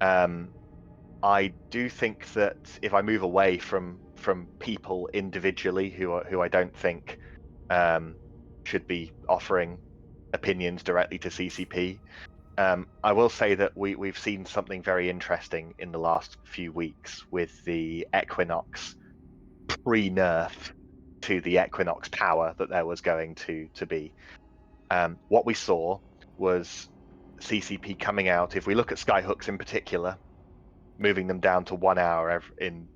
[SPEAKER 2] I do think that if I move away from people individually who I don't think should be offering opinions directly to CCP, I will say that we've seen something very interesting in the last few weeks with the Equinox pre-nerf to the Equinox power that there was going to be. What we saw was CCP coming out. If we look at skyhooks in particular, moving them down to 1 hour in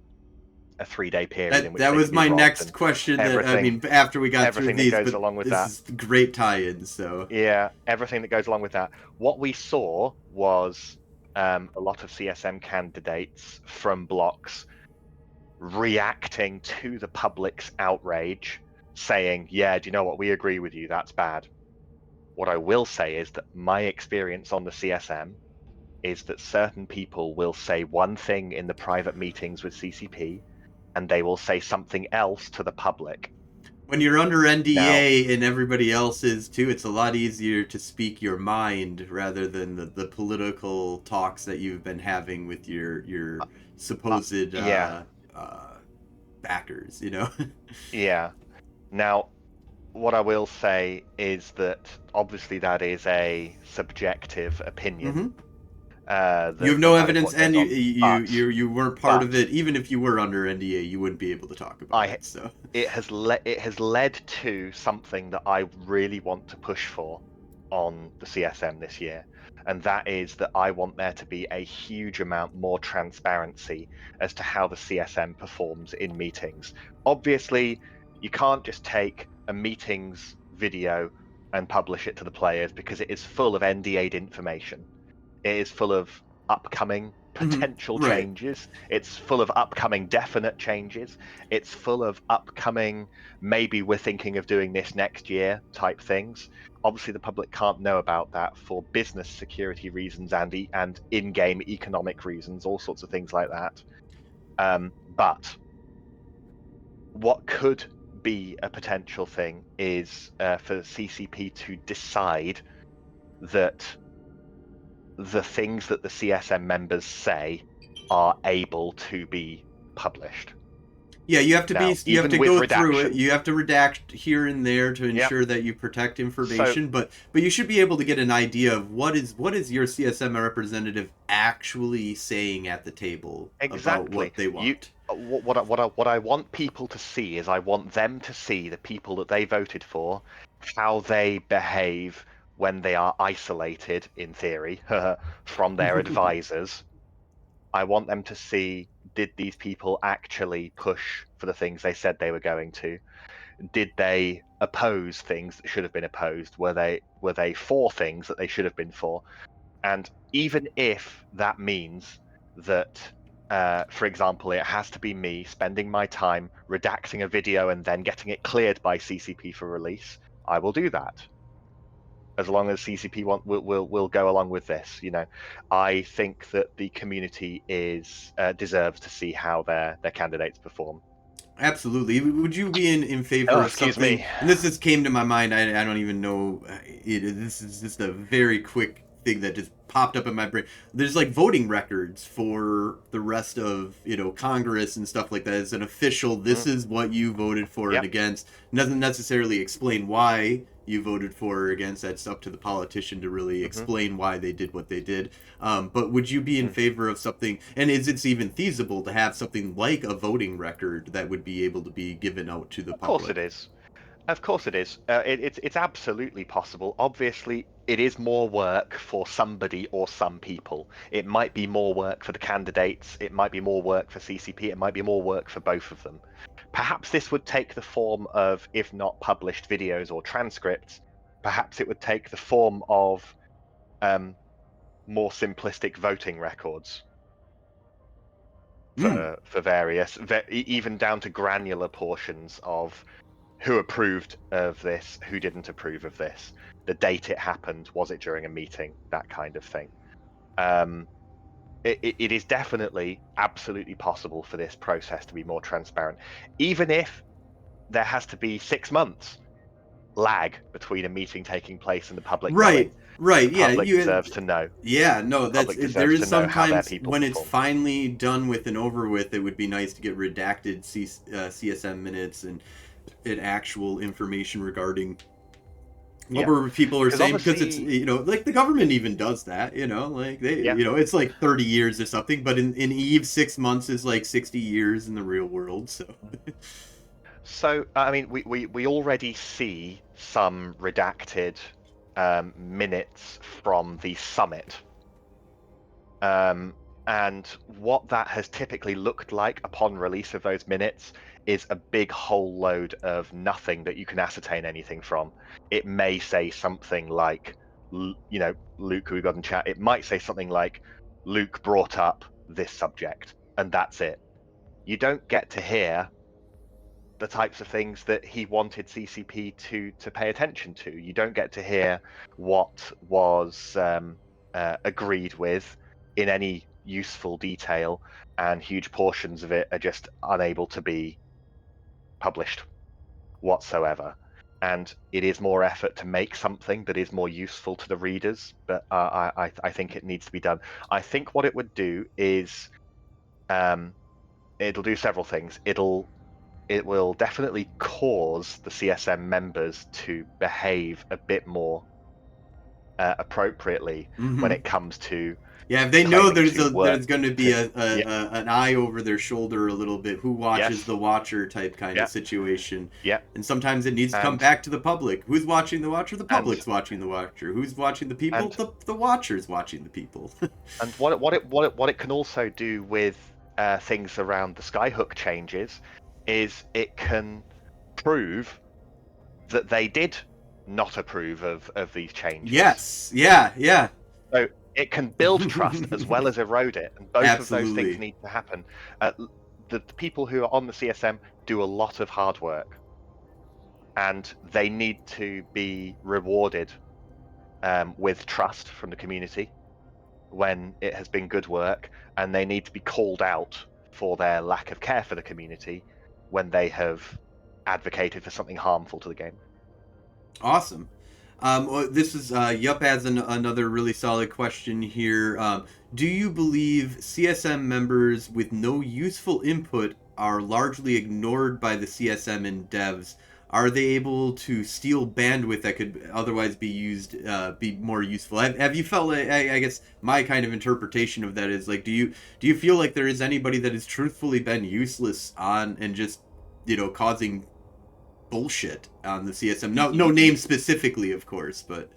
[SPEAKER 2] a 3-day period in which
[SPEAKER 1] That
[SPEAKER 2] they
[SPEAKER 1] was
[SPEAKER 2] can be
[SPEAKER 1] my
[SPEAKER 2] robbed,
[SPEAKER 1] next
[SPEAKER 2] and
[SPEAKER 1] question. That I
[SPEAKER 2] everything
[SPEAKER 1] mean, after we got through
[SPEAKER 2] everything that
[SPEAKER 1] these,
[SPEAKER 2] goes
[SPEAKER 1] but
[SPEAKER 2] along with
[SPEAKER 1] this
[SPEAKER 2] that.
[SPEAKER 1] is great tie-ins. So
[SPEAKER 2] Yeah, everything that goes along with that. What we saw was a lot of CSM candidates from blocks reacting to the public's outrage, saying, "Yeah, do you know what? We agree with you. That's bad." What I will say is that my experience on the CSM is that certain people will say one thing in the private meetings with CCP, and they will say something else to the public.
[SPEAKER 1] when you're under
[SPEAKER 2] Now,
[SPEAKER 1] NDA and everybody else is too, it's a lot easier to speak your mind rather than the political talks that you've been having with your
[SPEAKER 2] uh,
[SPEAKER 1] supposed
[SPEAKER 2] yeah,
[SPEAKER 1] backers. You know.
[SPEAKER 2] yeah. Now, what I will say is that obviously that is a subjective opinion.
[SPEAKER 1] hmm You have no
[SPEAKER 2] That is
[SPEAKER 1] evidence,
[SPEAKER 2] what goes
[SPEAKER 1] and you
[SPEAKER 2] on.
[SPEAKER 1] you
[SPEAKER 2] But
[SPEAKER 1] you you weren't part of
[SPEAKER 2] but
[SPEAKER 1] it. Even if you were under NDA, you wouldn't be able to talk about
[SPEAKER 2] I
[SPEAKER 1] it. So.
[SPEAKER 2] it has led to something that I really want to push for on the CSM this year, and that is that I want there to be a huge amount more transparency as to how the CSM performs in meetings. Obviously, you can't just take a meetings video and publish it to the players because it is full of NDA'd information. It is full of upcoming potential
[SPEAKER 1] Right.
[SPEAKER 2] changes. It's full of upcoming definite changes. It's full of upcoming, maybe we're thinking of doing this next year type things. Obviously, the public can't know about that for business security reasons and in-game economic reasons, all sorts of things like that. But what could be a potential thing is for CCP to decide that the things that the CSM members say are able to be published.
[SPEAKER 1] Yeah, you have to
[SPEAKER 2] Now,
[SPEAKER 1] you have
[SPEAKER 2] even
[SPEAKER 1] to
[SPEAKER 2] with
[SPEAKER 1] go through it.
[SPEAKER 2] redaction,
[SPEAKER 1] You have to redact here and there to
[SPEAKER 2] yep.
[SPEAKER 1] ensure that you protect
[SPEAKER 2] So
[SPEAKER 1] information, but you should be able to get an idea of what is your CSM representative actually saying at the table about
[SPEAKER 2] exactly,
[SPEAKER 1] what they
[SPEAKER 2] you
[SPEAKER 1] want.
[SPEAKER 2] what I want people to see is I want them to see the people that they voted for, how they behave when they are isolated, in theory, from their advisors. I want them to see, did these people actually push for the things they said they were going to? Did they oppose things that should have been opposed? Were they for things that they should have been for? And even if that means that, for example, it has to be me spending my time redacting a video and then getting it cleared by CCP for release, I will do that. As long as CCP will go along with this, I think that the community is deserves to see how their candidates perform.
[SPEAKER 1] Absolutely. Would you be in
[SPEAKER 2] Oh,
[SPEAKER 1] favor of
[SPEAKER 2] excuse
[SPEAKER 1] something?
[SPEAKER 2] me.
[SPEAKER 1] And this just came to my mind. I don't even know. This is just a very quick thing that just popped up in my brain. There's like voting records for the rest of Congress and stuff like that. It's an official. This
[SPEAKER 2] Mm,
[SPEAKER 1] is what you voted for and
[SPEAKER 2] yep.
[SPEAKER 1] against. It doesn't necessarily explain why you voted for or against. That's up to the politician to really
[SPEAKER 2] Hmm.
[SPEAKER 1] explain why they did what they did. But would you be in
[SPEAKER 2] Mm.
[SPEAKER 1] favor of something, and is it even feasible to have something like a voting record that would be able to be given out to the
[SPEAKER 2] Of course it
[SPEAKER 1] public?
[SPEAKER 2] is. Of course it is. It's absolutely possible. Obviously, it is more work for somebody or some people. It might be more work for the candidates. It might be more work for CCP. It might be more work for both of them. Perhaps this would take the form of, if not published videos or transcripts, perhaps it would take the form of um, more simplistic voting records
[SPEAKER 1] Hmm.
[SPEAKER 2] for various, even down to granular portions of who approved of this, who didn't approve of this, the date it happened, was it during a meeting, that kind of thing. Um, it is definitely absolutely possible for this process to be more transparent, even if there has to be 6 months lag between a meeting taking place and the public knowing.
[SPEAKER 1] Right. Right.
[SPEAKER 2] The
[SPEAKER 1] Yeah.
[SPEAKER 2] public deserves to know.
[SPEAKER 1] Yeah. No.
[SPEAKER 2] The public
[SPEAKER 1] There
[SPEAKER 2] deserves
[SPEAKER 1] is
[SPEAKER 2] to know how their
[SPEAKER 1] sometimes
[SPEAKER 2] people
[SPEAKER 1] when it's
[SPEAKER 2] performed.
[SPEAKER 1] finally done with and over with, it would be nice to get redacted CSM minutes and actual information regarding what
[SPEAKER 2] Yeah,
[SPEAKER 1] were people are
[SPEAKER 2] because
[SPEAKER 1] saying, because it's
[SPEAKER 2] obviously,
[SPEAKER 1] like the government even does that, like they
[SPEAKER 2] yeah.
[SPEAKER 1] it's like 30 years or something, but in Eve 6 months is like 60 years in the real world, so
[SPEAKER 2] So, I mean, we already see some redacted minutes from the summit. Um, and what that has typically looked like upon release of those minutes is a big whole load of nothing that you can ascertain anything from. It may say something like, Luke, who we got in chat, it might say something like, Luke brought up this subject, and that's it. You don't get to hear the types of things that he wanted CCP to pay attention to. You don't get to hear what was agreed with in any useful detail, and huge portions of it are just unable to be published whatsoever. And it is more effort to make something that is more useful to the readers, but I think it needs to be done. I think what it would do is um, it'll do several things. It will definitely cause the CSM members to behave a bit more appropriately when
[SPEAKER 1] hmm.
[SPEAKER 2] it comes to
[SPEAKER 1] Yeah, if they know
[SPEAKER 2] claiming to work
[SPEAKER 1] there's going to be
[SPEAKER 2] to. Yeah,
[SPEAKER 1] an eye over their shoulder a little bit, who watches
[SPEAKER 2] yes,
[SPEAKER 1] the watcher type kind of
[SPEAKER 2] yeah,
[SPEAKER 1] situation.
[SPEAKER 2] yeah,
[SPEAKER 1] And sometimes it needs to come
[SPEAKER 2] and
[SPEAKER 1] back to the public. Who's watching the watcher? The
[SPEAKER 2] and
[SPEAKER 1] public's watching the watcher. Who's watching the people?
[SPEAKER 2] and
[SPEAKER 1] The watcher's watching the people.
[SPEAKER 2] and what it can also do with things around the skyhook changes is it can prove that they did not approve of these changes.
[SPEAKER 1] Yes. Yeah. Yeah.
[SPEAKER 2] So it can build trust as well as erode it, and both of those things
[SPEAKER 1] Absolutely.
[SPEAKER 2] need to happen. The people who are on the CSM do a lot of hard work, and they need to be rewarded with trust from the community when it has been good work, and they need to be called out for their lack of care for the community when they have advocated for something harmful to the game.
[SPEAKER 1] Awesome. Well, this is Yup adds another really solid question here. Do you believe CSM members with no useful input are largely ignored by the CSM and devs, are they able to steal bandwidth that could otherwise be used, be more useful? Have you felt like, I guess my kind of interpretation of that is like, do you feel like there is anybody that has truthfully been useless on and just, causing bullshit on the CSM?
[SPEAKER 2] Y-
[SPEAKER 1] No
[SPEAKER 2] y-
[SPEAKER 1] name
[SPEAKER 2] y-
[SPEAKER 1] specifically, of course, but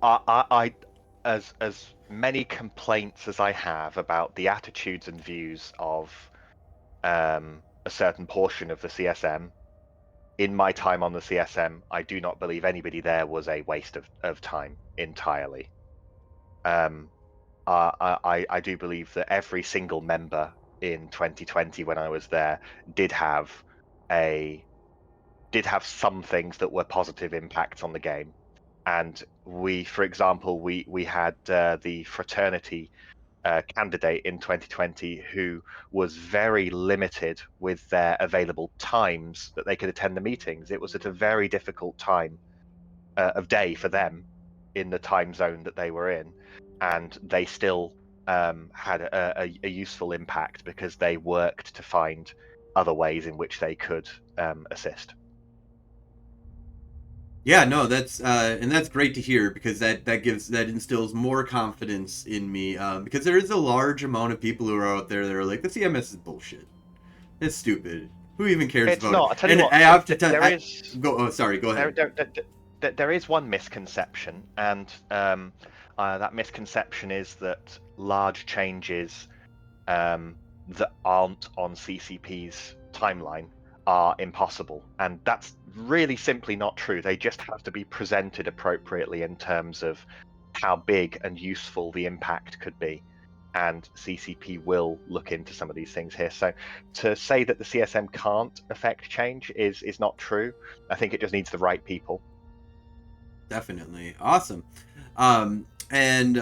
[SPEAKER 2] I as many complaints as I have about the attitudes and views of a certain portion of the CSM, in my time on the CSM, I do not believe anybody there was a waste of time entirely. Um, I do believe that every single member in 2020 when I was there did have a did have some things that were positive impacts on the game. And we, for example, we had the fraternity candidate in 2020 who was very limited with their available times that they could attend the meetings. It was at a very difficult time of day for them in the time zone that they were in, and they still had a useful impact because they worked to find other ways in which they could assist.
[SPEAKER 1] yeah, no, that's great to hear because that instills more confidence in me, because there is a large amount of people who are out there that are like the CMS is bullshit. It's stupid. Who even cares
[SPEAKER 2] It's
[SPEAKER 1] about it?
[SPEAKER 2] not. I tell you
[SPEAKER 1] And
[SPEAKER 2] what,
[SPEAKER 1] I have to tell.
[SPEAKER 2] there is
[SPEAKER 1] Go. Oh, sorry. Go
[SPEAKER 2] there,
[SPEAKER 1] ahead.
[SPEAKER 2] there, there, there is one misconception, and that misconception is that large changes that aren't on CCP's timeline are impossible. And that's really simply not true. They just have to be presented appropriately in terms of how big and useful the impact could be. And CCP will look into some of these things here. So to say that the CSM can't affect change is not true. I think it just needs the right people.
[SPEAKER 1] Definitely. Awesome. And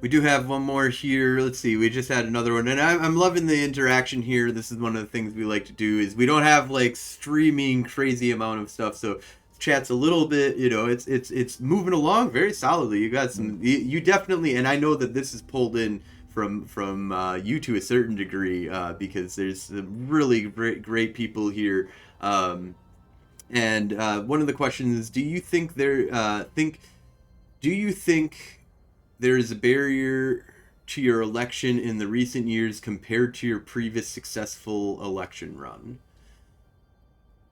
[SPEAKER 1] we do have one more here. Let's see. We just had another one, and I'm loving the interaction here. This is one of the things we like to do is we don't have like streaming crazy amount of stuff, so chat's a little bit. It's moving along very solidly. You got some. You definitely, and I know that this is pulled in from you to a certain degree, because there's some really great people here. And one of the questions is, do you think there is a barrier to your election in the recent years compared to your previous successful election run?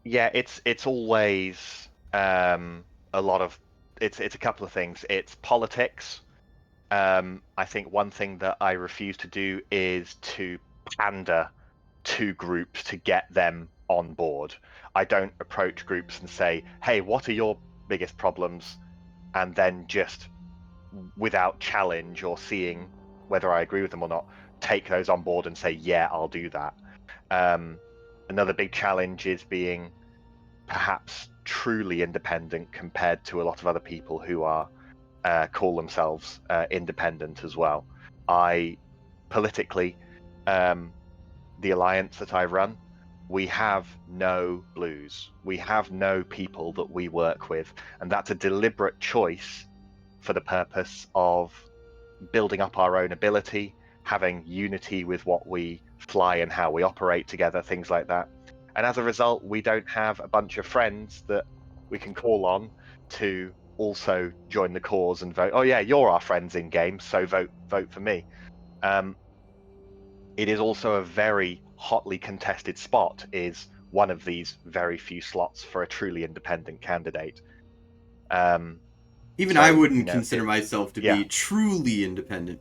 [SPEAKER 2] Yeah, it's always a lot of it's a couple of things. It's politics. I think one thing that I refuse to do is to pander to groups to get them on board. I don't approach groups and say, "Hey, what are your biggest problems?" and then just without challenge or seeing whether I agree with them or not, take those on board and say, "Yeah, I'll do that." Um, Another big challenge is being perhaps truly independent compared to a lot of other people who are call themselves independent as well. I politically, um, the alliance that I run, we have no blues. We have no people that we work with, and that's a deliberate choice for the purpose of building up our own ability, having unity with what we fly and how we operate together, things like that. And as a result, we don't have a bunch of friends that we can call on to also join the cause and vote. Oh yeah, you're our friends in game, so vote for me. Um, it is also a very hotly contested spot. Is one of these very few slots for a truly independent candidate. Um,
[SPEAKER 1] Even I
[SPEAKER 2] so
[SPEAKER 1] wouldn't consider myself to
[SPEAKER 2] yeah,
[SPEAKER 1] be truly independent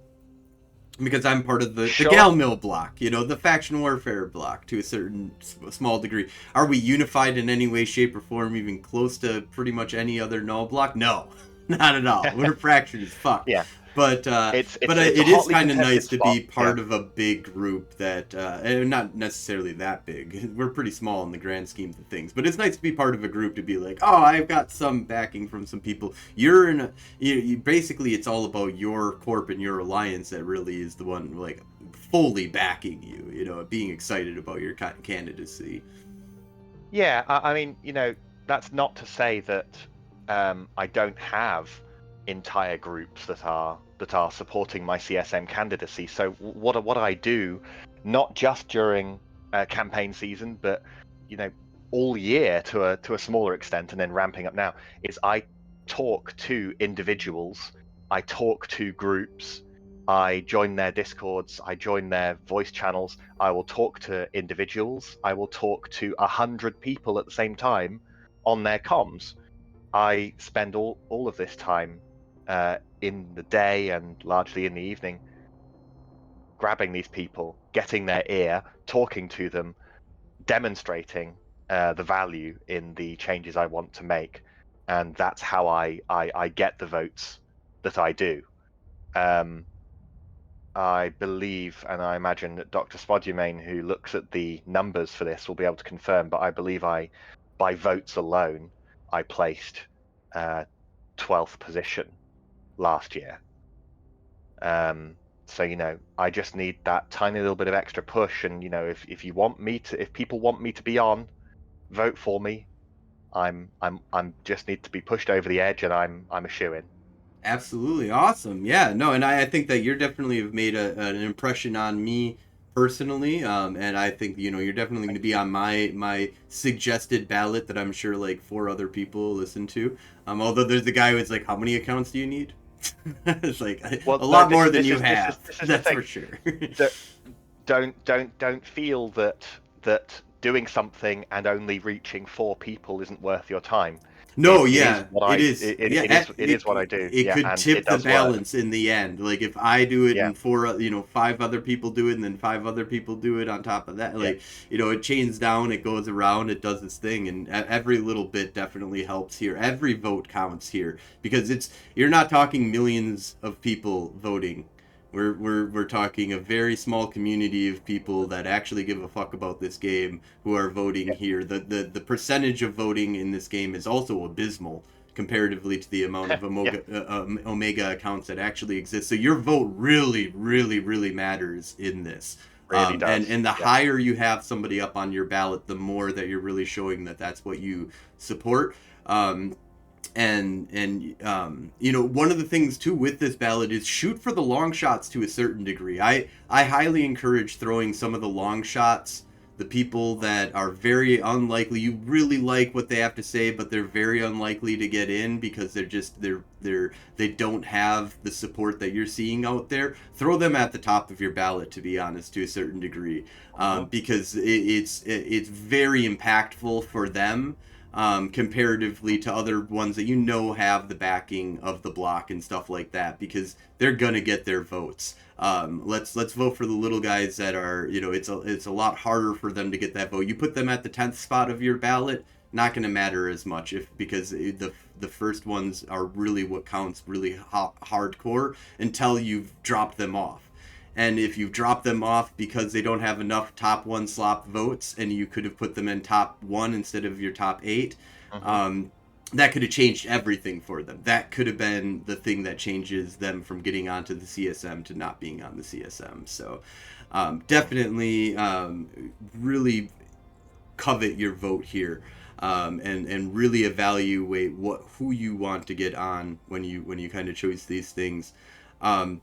[SPEAKER 1] because I'm part of the
[SPEAKER 2] sure,
[SPEAKER 1] Gal Mill block, the faction warfare block to a certain small degree. Are we unified in any way, shape, or form, even close to pretty much any other null block? No, not at all. We're fractured as fuck.
[SPEAKER 2] yeah.
[SPEAKER 1] But
[SPEAKER 2] It's a
[SPEAKER 1] it is
[SPEAKER 2] hotly
[SPEAKER 1] kind of nice
[SPEAKER 2] contested
[SPEAKER 1] to
[SPEAKER 2] spot.
[SPEAKER 1] be
[SPEAKER 2] Yeah.
[SPEAKER 1] part of a big group that, and not necessarily that big. We're pretty small in the grand scheme of things, but it's nice to be part of a group to be like, oh, I've got some backing from some people. You're in a, basically it's all about your corp and your alliance that really is the one like fully backing you. Being excited about your candidacy.
[SPEAKER 2] Yeah, I mean, that's not to say that I don't have entire groups that are supporting my CSM candidacy. So what I do, not just during campaign season, but all year to a smaller extent, and then ramping up now, is I talk to individuals, I talk to groups, I join their discords, I join their voice channels, I will talk to individuals, I will talk to 100 people at the same time on their comms. I spend all of this time in the day and largely in the evening grabbing these people, getting their ear, talking to them, demonstrating the value in the changes I want to make, and that's how I get the votes that I do. I believe, and I imagine that Dr. Spodumane, who looks at the numbers for this, will be able to confirm, but I believe by votes alone, I placed 12th position last year. So I just need that tiny little bit of extra push, and if you want me to, if people want me to be on, vote for me. I'm just need to be pushed over the edge, and I'm a shoo-in.
[SPEAKER 1] Absolutely awesome. Yeah, no, and I think that you're definitely have made an impression on me personally, and I think you're definitely going to
[SPEAKER 2] Thank
[SPEAKER 1] be
[SPEAKER 2] you.
[SPEAKER 1] on my suggested ballot that I'm sure like four other people listen to. Although there's the guy who's like, how many accounts do you need? It's like
[SPEAKER 2] Well,
[SPEAKER 1] a
[SPEAKER 2] no,
[SPEAKER 1] lot more than you have.
[SPEAKER 2] this is the
[SPEAKER 1] That's
[SPEAKER 2] thing.
[SPEAKER 1] for sure.
[SPEAKER 2] Don't feel that doing something and only reaching 4 people isn't worth your time.
[SPEAKER 1] No,
[SPEAKER 2] It is
[SPEAKER 1] yeah,
[SPEAKER 2] what
[SPEAKER 1] it is. Yeah,
[SPEAKER 2] it is what I do.
[SPEAKER 1] it
[SPEAKER 2] Yeah,
[SPEAKER 1] could
[SPEAKER 2] and it
[SPEAKER 1] tip the
[SPEAKER 2] does work.
[SPEAKER 1] balance in the end. Like if I do it
[SPEAKER 2] Yeah,
[SPEAKER 1] and five other people do it, and then five other people do it on top of that,
[SPEAKER 2] yeah,
[SPEAKER 1] like it chains down, it goes around, it does its thing, and every little bit definitely helps here. Every vote counts here because you're not talking millions of people voting. We're talking a very small community of people that actually give a fuck about this game who are voting
[SPEAKER 2] yeah.
[SPEAKER 1] here. The percentage of voting in this game is also abysmal comparatively to the amount of
[SPEAKER 2] Yeah,
[SPEAKER 1] Omega accounts that actually exist. So your vote really, really, really matters in this.
[SPEAKER 2] really
[SPEAKER 1] And
[SPEAKER 2] does.
[SPEAKER 1] the
[SPEAKER 2] Yeah.
[SPEAKER 1] higher you have somebody up on your ballot, the more that you're really showing that that's what you support. One of the things too with this ballot is shoot for the long shots to a certain degree. I highly encourage throwing some of the long shots, the people that are very unlikely, you really like what they have to say, but they're very unlikely to get in because they don't have the support that you're seeing out there. Throw them at the top of your ballot, to be honest, to a certain degree,
[SPEAKER 2] Mhm.
[SPEAKER 1] because it's very impactful for them, comparatively to other ones that have the backing of the block and stuff like that, because they're gonna get their votes. Let's vote for the little guys that are, it's a lot harder for them to get that vote. You put them at the 10th spot of your ballot, not going to matter as much because the first ones are really what counts, really hardcore until you've dropped them off. And if you drop them off because they don't have enough top one slot votes, and you could have put them in top one instead of your top eight,
[SPEAKER 2] Mhm.
[SPEAKER 1] um, that could have changed everything for them. That could have been the thing that changes them from getting onto the CSM to not being on the CSM. So definitely, really covet your vote here, and really evaluate who you want to get on when you kind of choose these things. Um,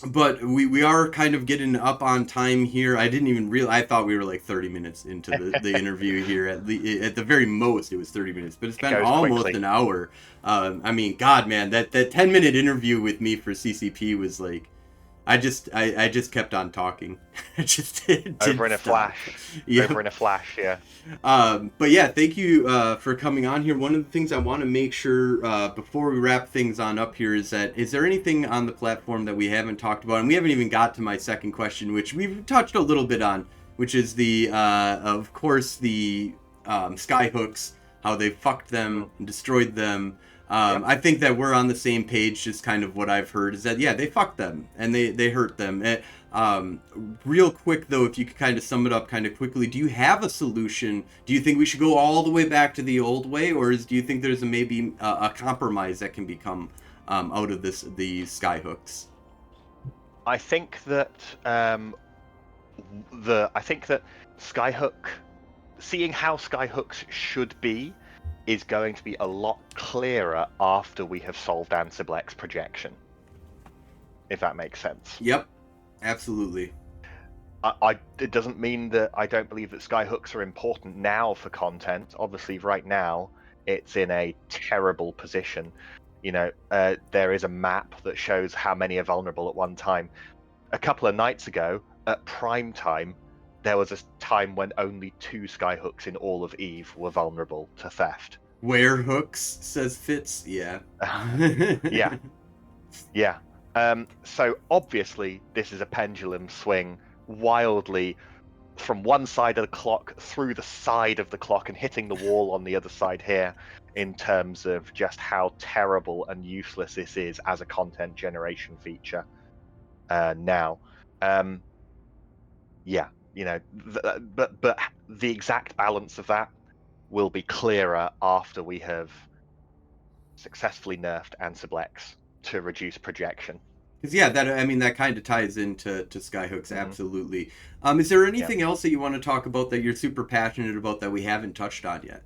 [SPEAKER 1] but we are kind of getting up on time here. I didn't even realize. I thought we were like 30 minutes into the interview here. At the very most, it was 30 minutes, but it's
[SPEAKER 2] It
[SPEAKER 1] been
[SPEAKER 2] goes
[SPEAKER 1] almost
[SPEAKER 2] quickly.
[SPEAKER 1] an hour. I mean, God, man, that 10-minute interview with me for CCP was like, I just kept on talking. I just
[SPEAKER 2] Over
[SPEAKER 1] didn't
[SPEAKER 2] in a
[SPEAKER 1] stop.
[SPEAKER 2] flash.
[SPEAKER 1] Yeah.
[SPEAKER 2] Over in a flash. Yeah.
[SPEAKER 1] But yeah, thank you for coming on here. One of the things I want to make sure before we wrap things on up here is there anything on the platform that we haven't talked about? And we haven't even got to my second question, which we've touched a little bit on, which is of course, the skyhooks, how they fucked them
[SPEAKER 2] Mm.
[SPEAKER 1] and destroyed them.
[SPEAKER 2] Yep.
[SPEAKER 1] I think that we're on the same page. Just kind of what I've heard is that yeah, they fucked them and they hurt them. Um, Real quick though, if you could kind of sum it up kind of quickly, do you have a solution? Do you think we should go all the way back to the old way, or do you think there's maybe a compromise that can become out of these skyhooks?
[SPEAKER 2] I think that I think that Skyhook, seeing how Skyhooks should be, is going to be a lot clearer after we have solved Ansiblex projection, if that makes sense.
[SPEAKER 1] Yep, absolutely.
[SPEAKER 2] it doesn't mean that I don't believe that skyhooks are important now for content. Obviously, right now it's in a terrible position. There is a map that shows how many are vulnerable at one time. A couple of nights ago, at prime time, there was a time when only 2 skyhooks in all of Eve were vulnerable to theft.
[SPEAKER 1] Where hooks, says Fitz. Yeah.
[SPEAKER 2] Yeah, yeah. So obviously, this is a pendulum swing wildly from one side of the clock through the side of the clock and hitting the wall on the other side here in terms of just how terrible and useless this is as a content generation feature now. Yeah, but the exact balance of that will be clearer after we have successfully nerfed Ansiblex to reduce projection.
[SPEAKER 1] Because yeah, that kind of ties into skyhooks,
[SPEAKER 2] Mm-hmm.
[SPEAKER 1] absolutely. Is there
[SPEAKER 2] Yeah.
[SPEAKER 1] anything else that you want to talk about that you're super passionate about that we haven't touched on yet?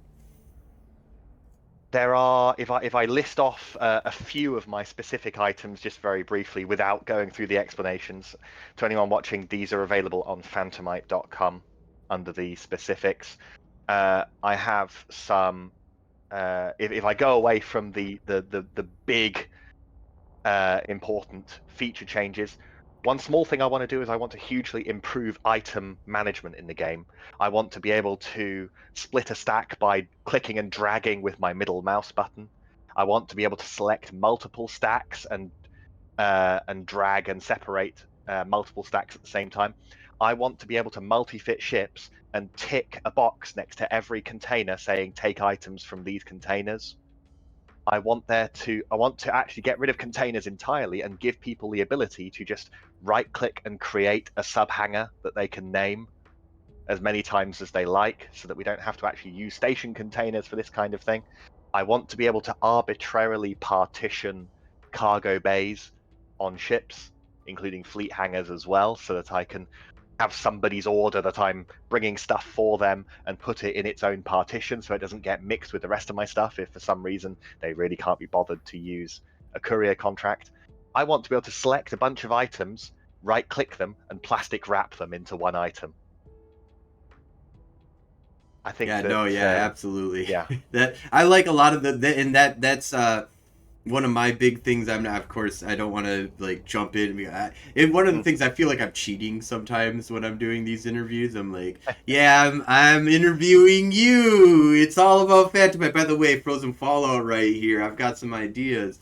[SPEAKER 2] There are, if I list off a few of my specific items just very briefly without going through the explanations, to anyone watching, these are available on phantomite.com under the specifics. I have some. If I go away from the big important feature changes. One small thing I want to do is I want to hugely improve item management in the game. I want to be able to split a stack by clicking and dragging with my middle mouse button. I want to be able to select multiple stacks and drag and separate multiple stacks at the same time. I want to be able to multi-fit ships and tick a box next to every container saying take items from these containers. I want to actually get rid of containers entirely and give people the ability to just right click and create a sub hanger that they can name as many times as they like, so that we don't have to actually use station containers for this kind of thing. I want to be able to arbitrarily partition cargo bays on ships, including fleet hangars as well, so that I can have somebody's order that I'm bringing stuff for them and put it in its own partition so it doesn't get mixed with the rest of my stuff if for some reason they really can't be bothered to use a courier contract. I want to be able to select a bunch of items, right click them, and plastic wrap them into one item. I think
[SPEAKER 1] Yeah,
[SPEAKER 2] that,
[SPEAKER 1] no, yeah, absolutely.
[SPEAKER 2] yeah.
[SPEAKER 1] That I like a lot of and that's one of my big things. I'm not, of course, I don't want to like jump in. One of the
[SPEAKER 2] Mm.
[SPEAKER 1] things I feel like I'm cheating sometimes when I'm doing these interviews. I'm like, yeah, I'm interviewing you. It's all about Phantomite. By the way, Frozen Fallout right here. I've got some ideas.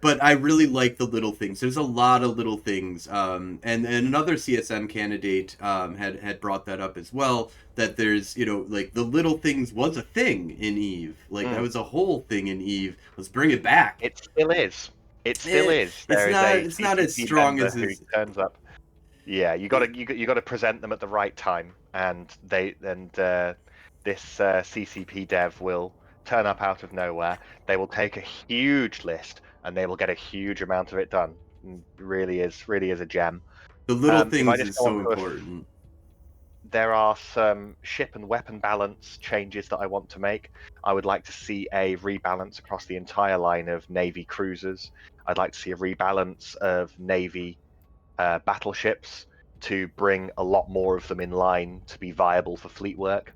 [SPEAKER 1] But I really like the little things. There's a lot of little things. And another CSM candidate had brought that up as well. That there's, like the little things was a thing in Eve. Like that
[SPEAKER 2] Mm.
[SPEAKER 1] was a whole thing in Eve. Let's bring it back.
[SPEAKER 2] It still is. It still is.
[SPEAKER 1] It's
[SPEAKER 2] There is
[SPEAKER 1] not
[SPEAKER 2] a
[SPEAKER 1] it's not as
[SPEAKER 2] CCP
[SPEAKER 1] strong
[SPEAKER 2] member
[SPEAKER 1] as
[SPEAKER 2] who
[SPEAKER 1] this.
[SPEAKER 2] turns up. Yeah, you got to present them at the right time, and this CCP dev will turn up out of nowhere. They will take a huge list, and they will get a huge amount of it done. Really is a gem.
[SPEAKER 1] The little
[SPEAKER 2] If I
[SPEAKER 1] things
[SPEAKER 2] just
[SPEAKER 1] is
[SPEAKER 2] go on
[SPEAKER 1] so
[SPEAKER 2] to
[SPEAKER 1] important.
[SPEAKER 2] there are some ship and weapon balance changes that I want to make. I would like to see a rebalance across the entire line of Navy cruisers. I'd like to see a rebalance of Navy battleships to bring a lot more of them in line to be viable for fleet work.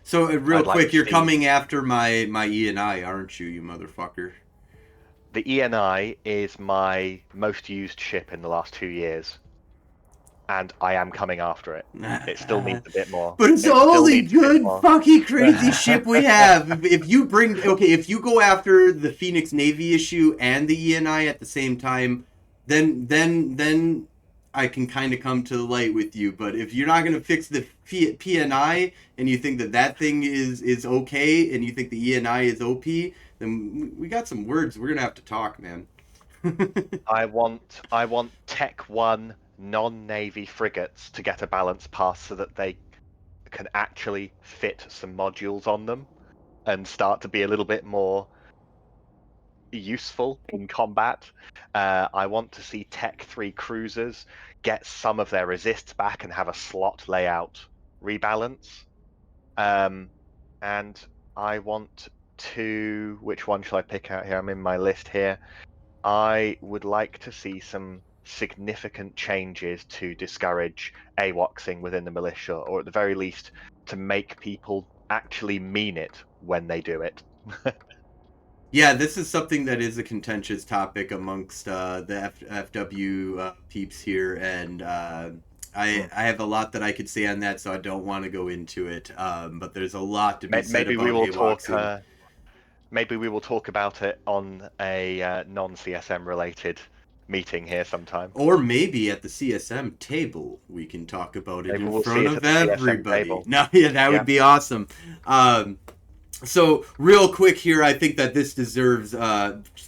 [SPEAKER 1] So real
[SPEAKER 2] I'd like
[SPEAKER 1] quick,
[SPEAKER 2] to
[SPEAKER 1] you're
[SPEAKER 2] see
[SPEAKER 1] coming after my E and I, aren't you, you motherfucker?
[SPEAKER 2] the ENI is my most used ship in the last 2 years, and I am coming after it. It still needs a bit more.
[SPEAKER 1] But it's the
[SPEAKER 2] It still
[SPEAKER 1] only
[SPEAKER 2] needs a bit
[SPEAKER 1] good
[SPEAKER 2] more.
[SPEAKER 1] fucking crazy ship we have. If you bring if you go after the Phoenix Navy issue and the ENI at the same time, then I can kind of come to the light with you. But if you're not gonna fix the PNI and you think that thing is okay, and you think the ENI is OP, then we got some words. We're gonna have to talk, man.
[SPEAKER 2] I want Tech 1 non-Navy frigates to get a balance pass so that they can actually fit some modules on them and start to be a little bit more useful in combat. I want to see Tech 3 cruisers get some of their resists back and have a slot layout rebalance. And I want to. Which one shall I pick out here? I'm in my list here. I would like to see some significant changes to discourage AWOXing within the militia, or at the very least to make people actually mean it when they do it.
[SPEAKER 1] Yeah, this is something that is a contentious topic amongst the FW peeps here, and I have a lot that I could say on that, so I don't want to go into it. But there's a lot to be said
[SPEAKER 2] Maybe we
[SPEAKER 1] about
[SPEAKER 2] will talk.
[SPEAKER 1] AWOXing.
[SPEAKER 2] Maybe we will talk about it on a non-CSM related meeting here sometime.
[SPEAKER 1] Or maybe at the CSM table, we can talk about it
[SPEAKER 2] Maybe
[SPEAKER 1] in
[SPEAKER 2] we'll see
[SPEAKER 1] front
[SPEAKER 2] it
[SPEAKER 1] of
[SPEAKER 2] at the CSM
[SPEAKER 1] everybody.
[SPEAKER 2] table.
[SPEAKER 1] No, yeah, that
[SPEAKER 2] Yeah.
[SPEAKER 1] would be awesome. So real quick here, I think that this deserves,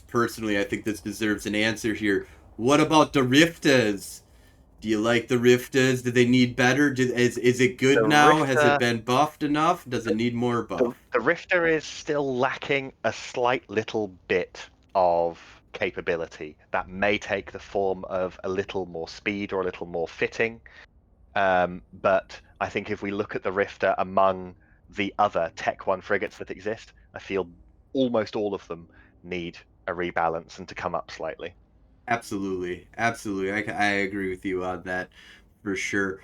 [SPEAKER 1] personally, I think this deserves an answer here. What about the Riftas? Do you like the Riftas? Do they need better? Is it
[SPEAKER 2] The
[SPEAKER 1] good now? Has it
[SPEAKER 2] Rifter,
[SPEAKER 1] been buffed enough? Does it need more
[SPEAKER 2] the,
[SPEAKER 1] buff?
[SPEAKER 2] the Rifter is still lacking a slight little bit of capability that may take the form of a little more speed or a little more fitting. But I think if we look at the Rifter among the other Tech 1 frigates that exist, I feel almost all of them need a rebalance and to come up slightly.
[SPEAKER 1] Absolutely, absolutely. I agree with you on that for sure.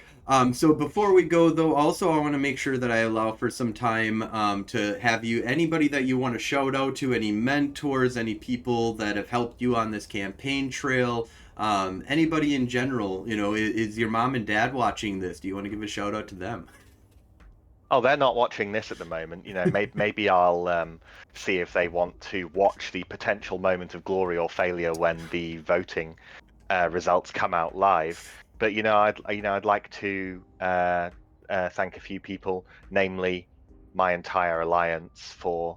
[SPEAKER 1] So before we go though, also I want to make sure that I allow for some time to have you anybody that you want to shout out to, any mentors, any people that have helped you on this campaign trail, anybody in general. You know, is your mom and dad watching this? Do you want to give a shout out to them?
[SPEAKER 2] Oh, they're not watching this at the moment. Maybe I'll see if they want to watch the potential moment of glory or failure when the voting results come out live. But I'd like to thank a few people, namely my entire alliance, for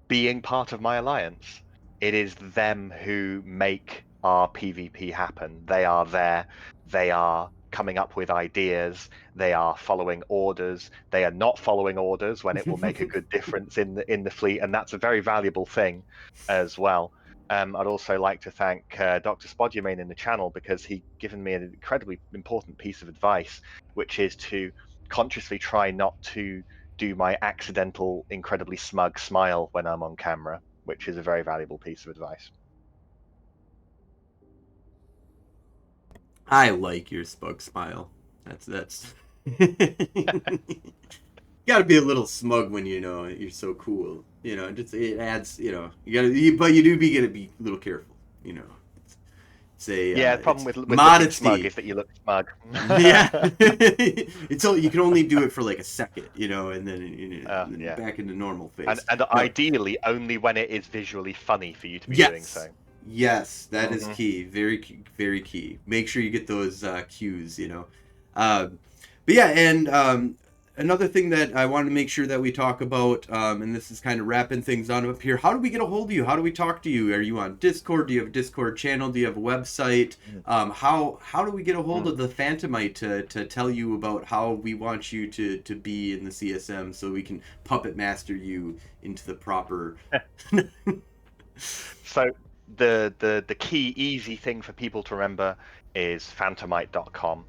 [SPEAKER 2] being part of my alliance. It is them who make our PvP happen. They are there. They are coming up with ideas. They are following orders. They are not following orders when it will make a good difference in the fleet, and that's a very valuable thing as well. I'd also like to thank Dr. Spodumane in the channel because he given me an incredibly important piece of advice, which is to consciously try not to do my accidental, incredibly smug smile when I'm on camera, which is a very valuable piece of advice.
[SPEAKER 1] I like your smug smile. That's. Got to be a little smug when you know you're so cool. You know, just it adds. You know, but you do be gonna be a little careful. You know,
[SPEAKER 2] Yeah, the problem
[SPEAKER 1] it's
[SPEAKER 2] with looking smug
[SPEAKER 1] modesty.
[SPEAKER 2] is that you look smug.
[SPEAKER 1] Yeah, it's all you can only do it for like a second. You know, and then and then
[SPEAKER 2] Yeah,
[SPEAKER 1] back into normal
[SPEAKER 2] and
[SPEAKER 1] face.
[SPEAKER 2] and
[SPEAKER 1] No,
[SPEAKER 2] ideally only when it is visually funny for you to be doing
[SPEAKER 1] yes,
[SPEAKER 2] so.
[SPEAKER 1] yes, that is
[SPEAKER 2] Hmm.
[SPEAKER 1] key. Very key. Make sure you get those cues. You know, but yeah, and another thing that I wanted to make sure that we talk about, and this is kind of wrapping things on up here. How do we get a hold of you? How do we talk to you? Are you on Discord? Do you have a Discord channel? Do you have a website? How do we get a hold of the Phantomite to tell you about how we want you to be in the CSM so we can puppet master you into the proper.
[SPEAKER 2] So the key easy thing for people to remember is phantomite.com.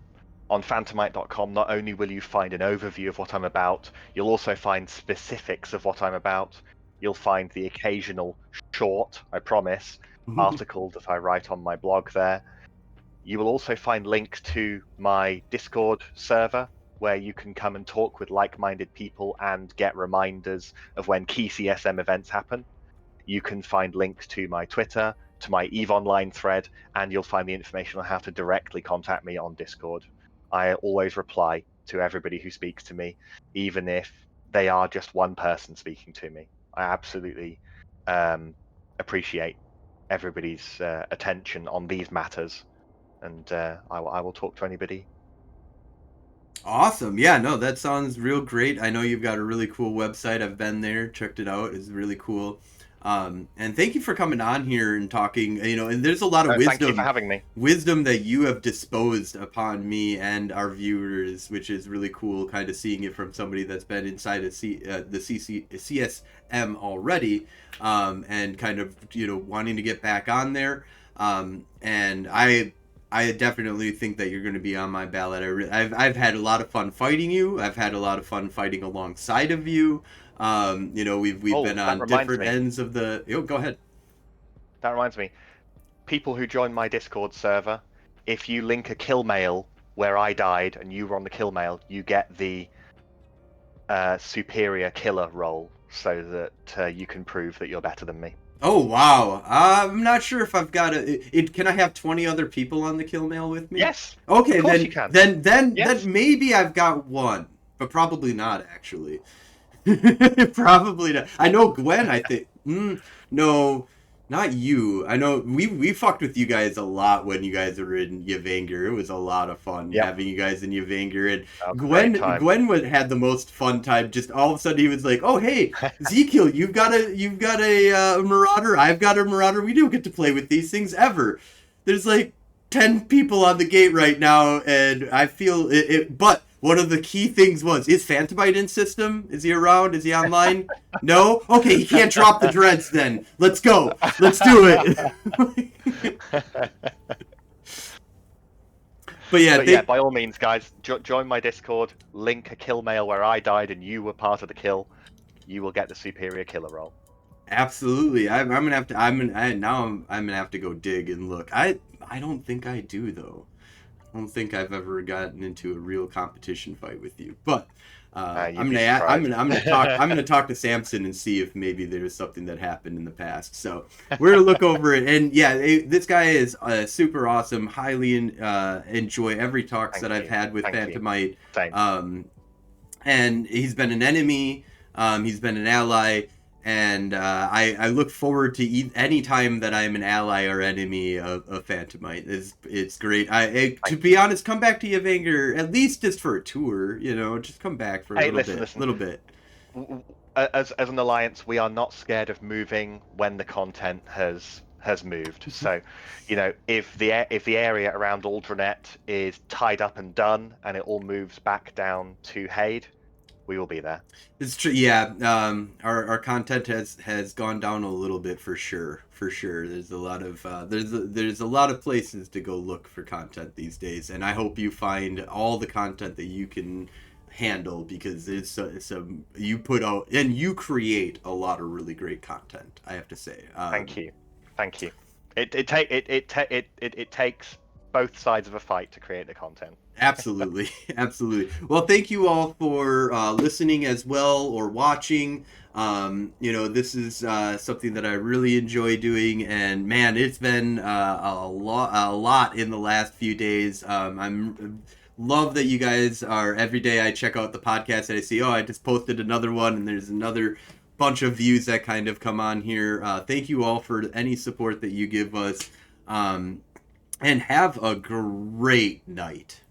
[SPEAKER 2] On phantomite.com, not only will you find an overview of what I'm about, you'll also find specifics of what I'm about. You'll find the occasional short, I promise, article that I write on my blog there. You will also find links to my Discord server where you can come and talk with like-minded people and get reminders of when key CSM events happen. You can find links to my Twitter, to my EVE Online thread, and you'll find the information on how to directly contact me on Discord. I always reply to everybody who speaks to me, even if they are just one person speaking to me. I absolutely appreciate everybody's attention on these matters, and I will talk to anybody.
[SPEAKER 1] Awesome. Yeah, no, that sounds real great. I know you've got a really cool website. I've been there, checked it out. It's really cool. And thank you for coming on here and talking. You know, and there's a lot of
[SPEAKER 2] Thank you for having me.
[SPEAKER 1] wisdom that you have disposed upon me and our viewers, which is really cool. Kind of seeing it from somebody that's been inside of the CSM already, and kind of wanting to get back on there. And I definitely think that you're going to be on my ballot. I've had a lot of fun fighting you. I've had a lot of fun fighting alongside of you. We've
[SPEAKER 2] Oh,
[SPEAKER 1] been
[SPEAKER 2] that
[SPEAKER 1] on
[SPEAKER 2] reminds
[SPEAKER 1] different
[SPEAKER 2] me.
[SPEAKER 1] ends of the. Oh, go ahead.
[SPEAKER 2] That reminds me. people who join my Discord server, if you link a kill mail where I died and you were on the kill mail, you get the superior killer role, so that you can prove that you're better than me.
[SPEAKER 1] Oh wow! I'm not sure if I've got it. Can I have 20 other people on the kill mail with me?
[SPEAKER 2] Yes, of
[SPEAKER 1] Okay,
[SPEAKER 2] course you
[SPEAKER 1] then
[SPEAKER 2] can.
[SPEAKER 1] then then
[SPEAKER 2] Yes.
[SPEAKER 1] then maybe I've got one, but probably not actually. Probably not. I know Gwen. I think. No, not you. I know we fucked with you guys a lot when you guys were in Yvanger. It was a lot of fun
[SPEAKER 2] Yep.
[SPEAKER 1] having you guys in Yvanger. And
[SPEAKER 2] That was a great
[SPEAKER 1] Gwen
[SPEAKER 2] time.
[SPEAKER 1] Gwen had the most fun time. Just all of a sudden he was like, "Oh hey, Ezekiel, you've got a Marauder. I've got a Marauder. We don't get to play with these things ever. There's like 10 people on the gate right now, and I feel it. But one of the key things was, is Phantomite in system? Is he around? Is he online? No? Okay, he can't drop the dreads then. Let's go. Let's do it. But yeah,
[SPEAKER 2] But yeah, by all means, guys, join my Discord. Link a kill mail where I died and you were part of the kill. You will get the superior killer role.
[SPEAKER 1] absolutely. I'm gonna have to. I'm gonna have to go dig and look. I don't think I do though. I don't think I've ever gotten into a real competition fight with you, but
[SPEAKER 2] You'd be surprised.
[SPEAKER 1] I'm gonna talk to Samson and see if maybe there's something that happened in the past. So we're gonna look over it, and yeah, this guy is super awesome. Highly enjoy every talks that I've had with Phantomite.
[SPEAKER 2] Same.
[SPEAKER 1] And he's been an enemy, he's been an ally, and I look forward to any time that I'm an ally or enemy of Phantomite. It's great. To be honest, come back to Yvanger at least just for a tour. Just come back for a little bit.
[SPEAKER 2] As an alliance, we are not scared of moving when the content has moved. So, if the area around Aldranet is tied up and done, and it all moves back down to Haid, we will be there.
[SPEAKER 1] It's true. Yeah. Our content has gone down a little bit for sure. For sure. There's a lot of there's a lot of places to go look for content these days, and I hope you find all the content that you can handle, because you put out and you create a lot of really great content, I have to say.
[SPEAKER 2] Thank you. It takes both sides of a fight to create the content.
[SPEAKER 1] Absolutely. Absolutely. Well, thank you all for listening as well, or watching. This is something that I really enjoy doing, and man, it's been a lot in the last few days. I'm love that you guys are, every day I check out the podcast and I see, I just posted another one, and there's another bunch of views that kind of come on here. Thank you all for any support that you give us, and have a great night.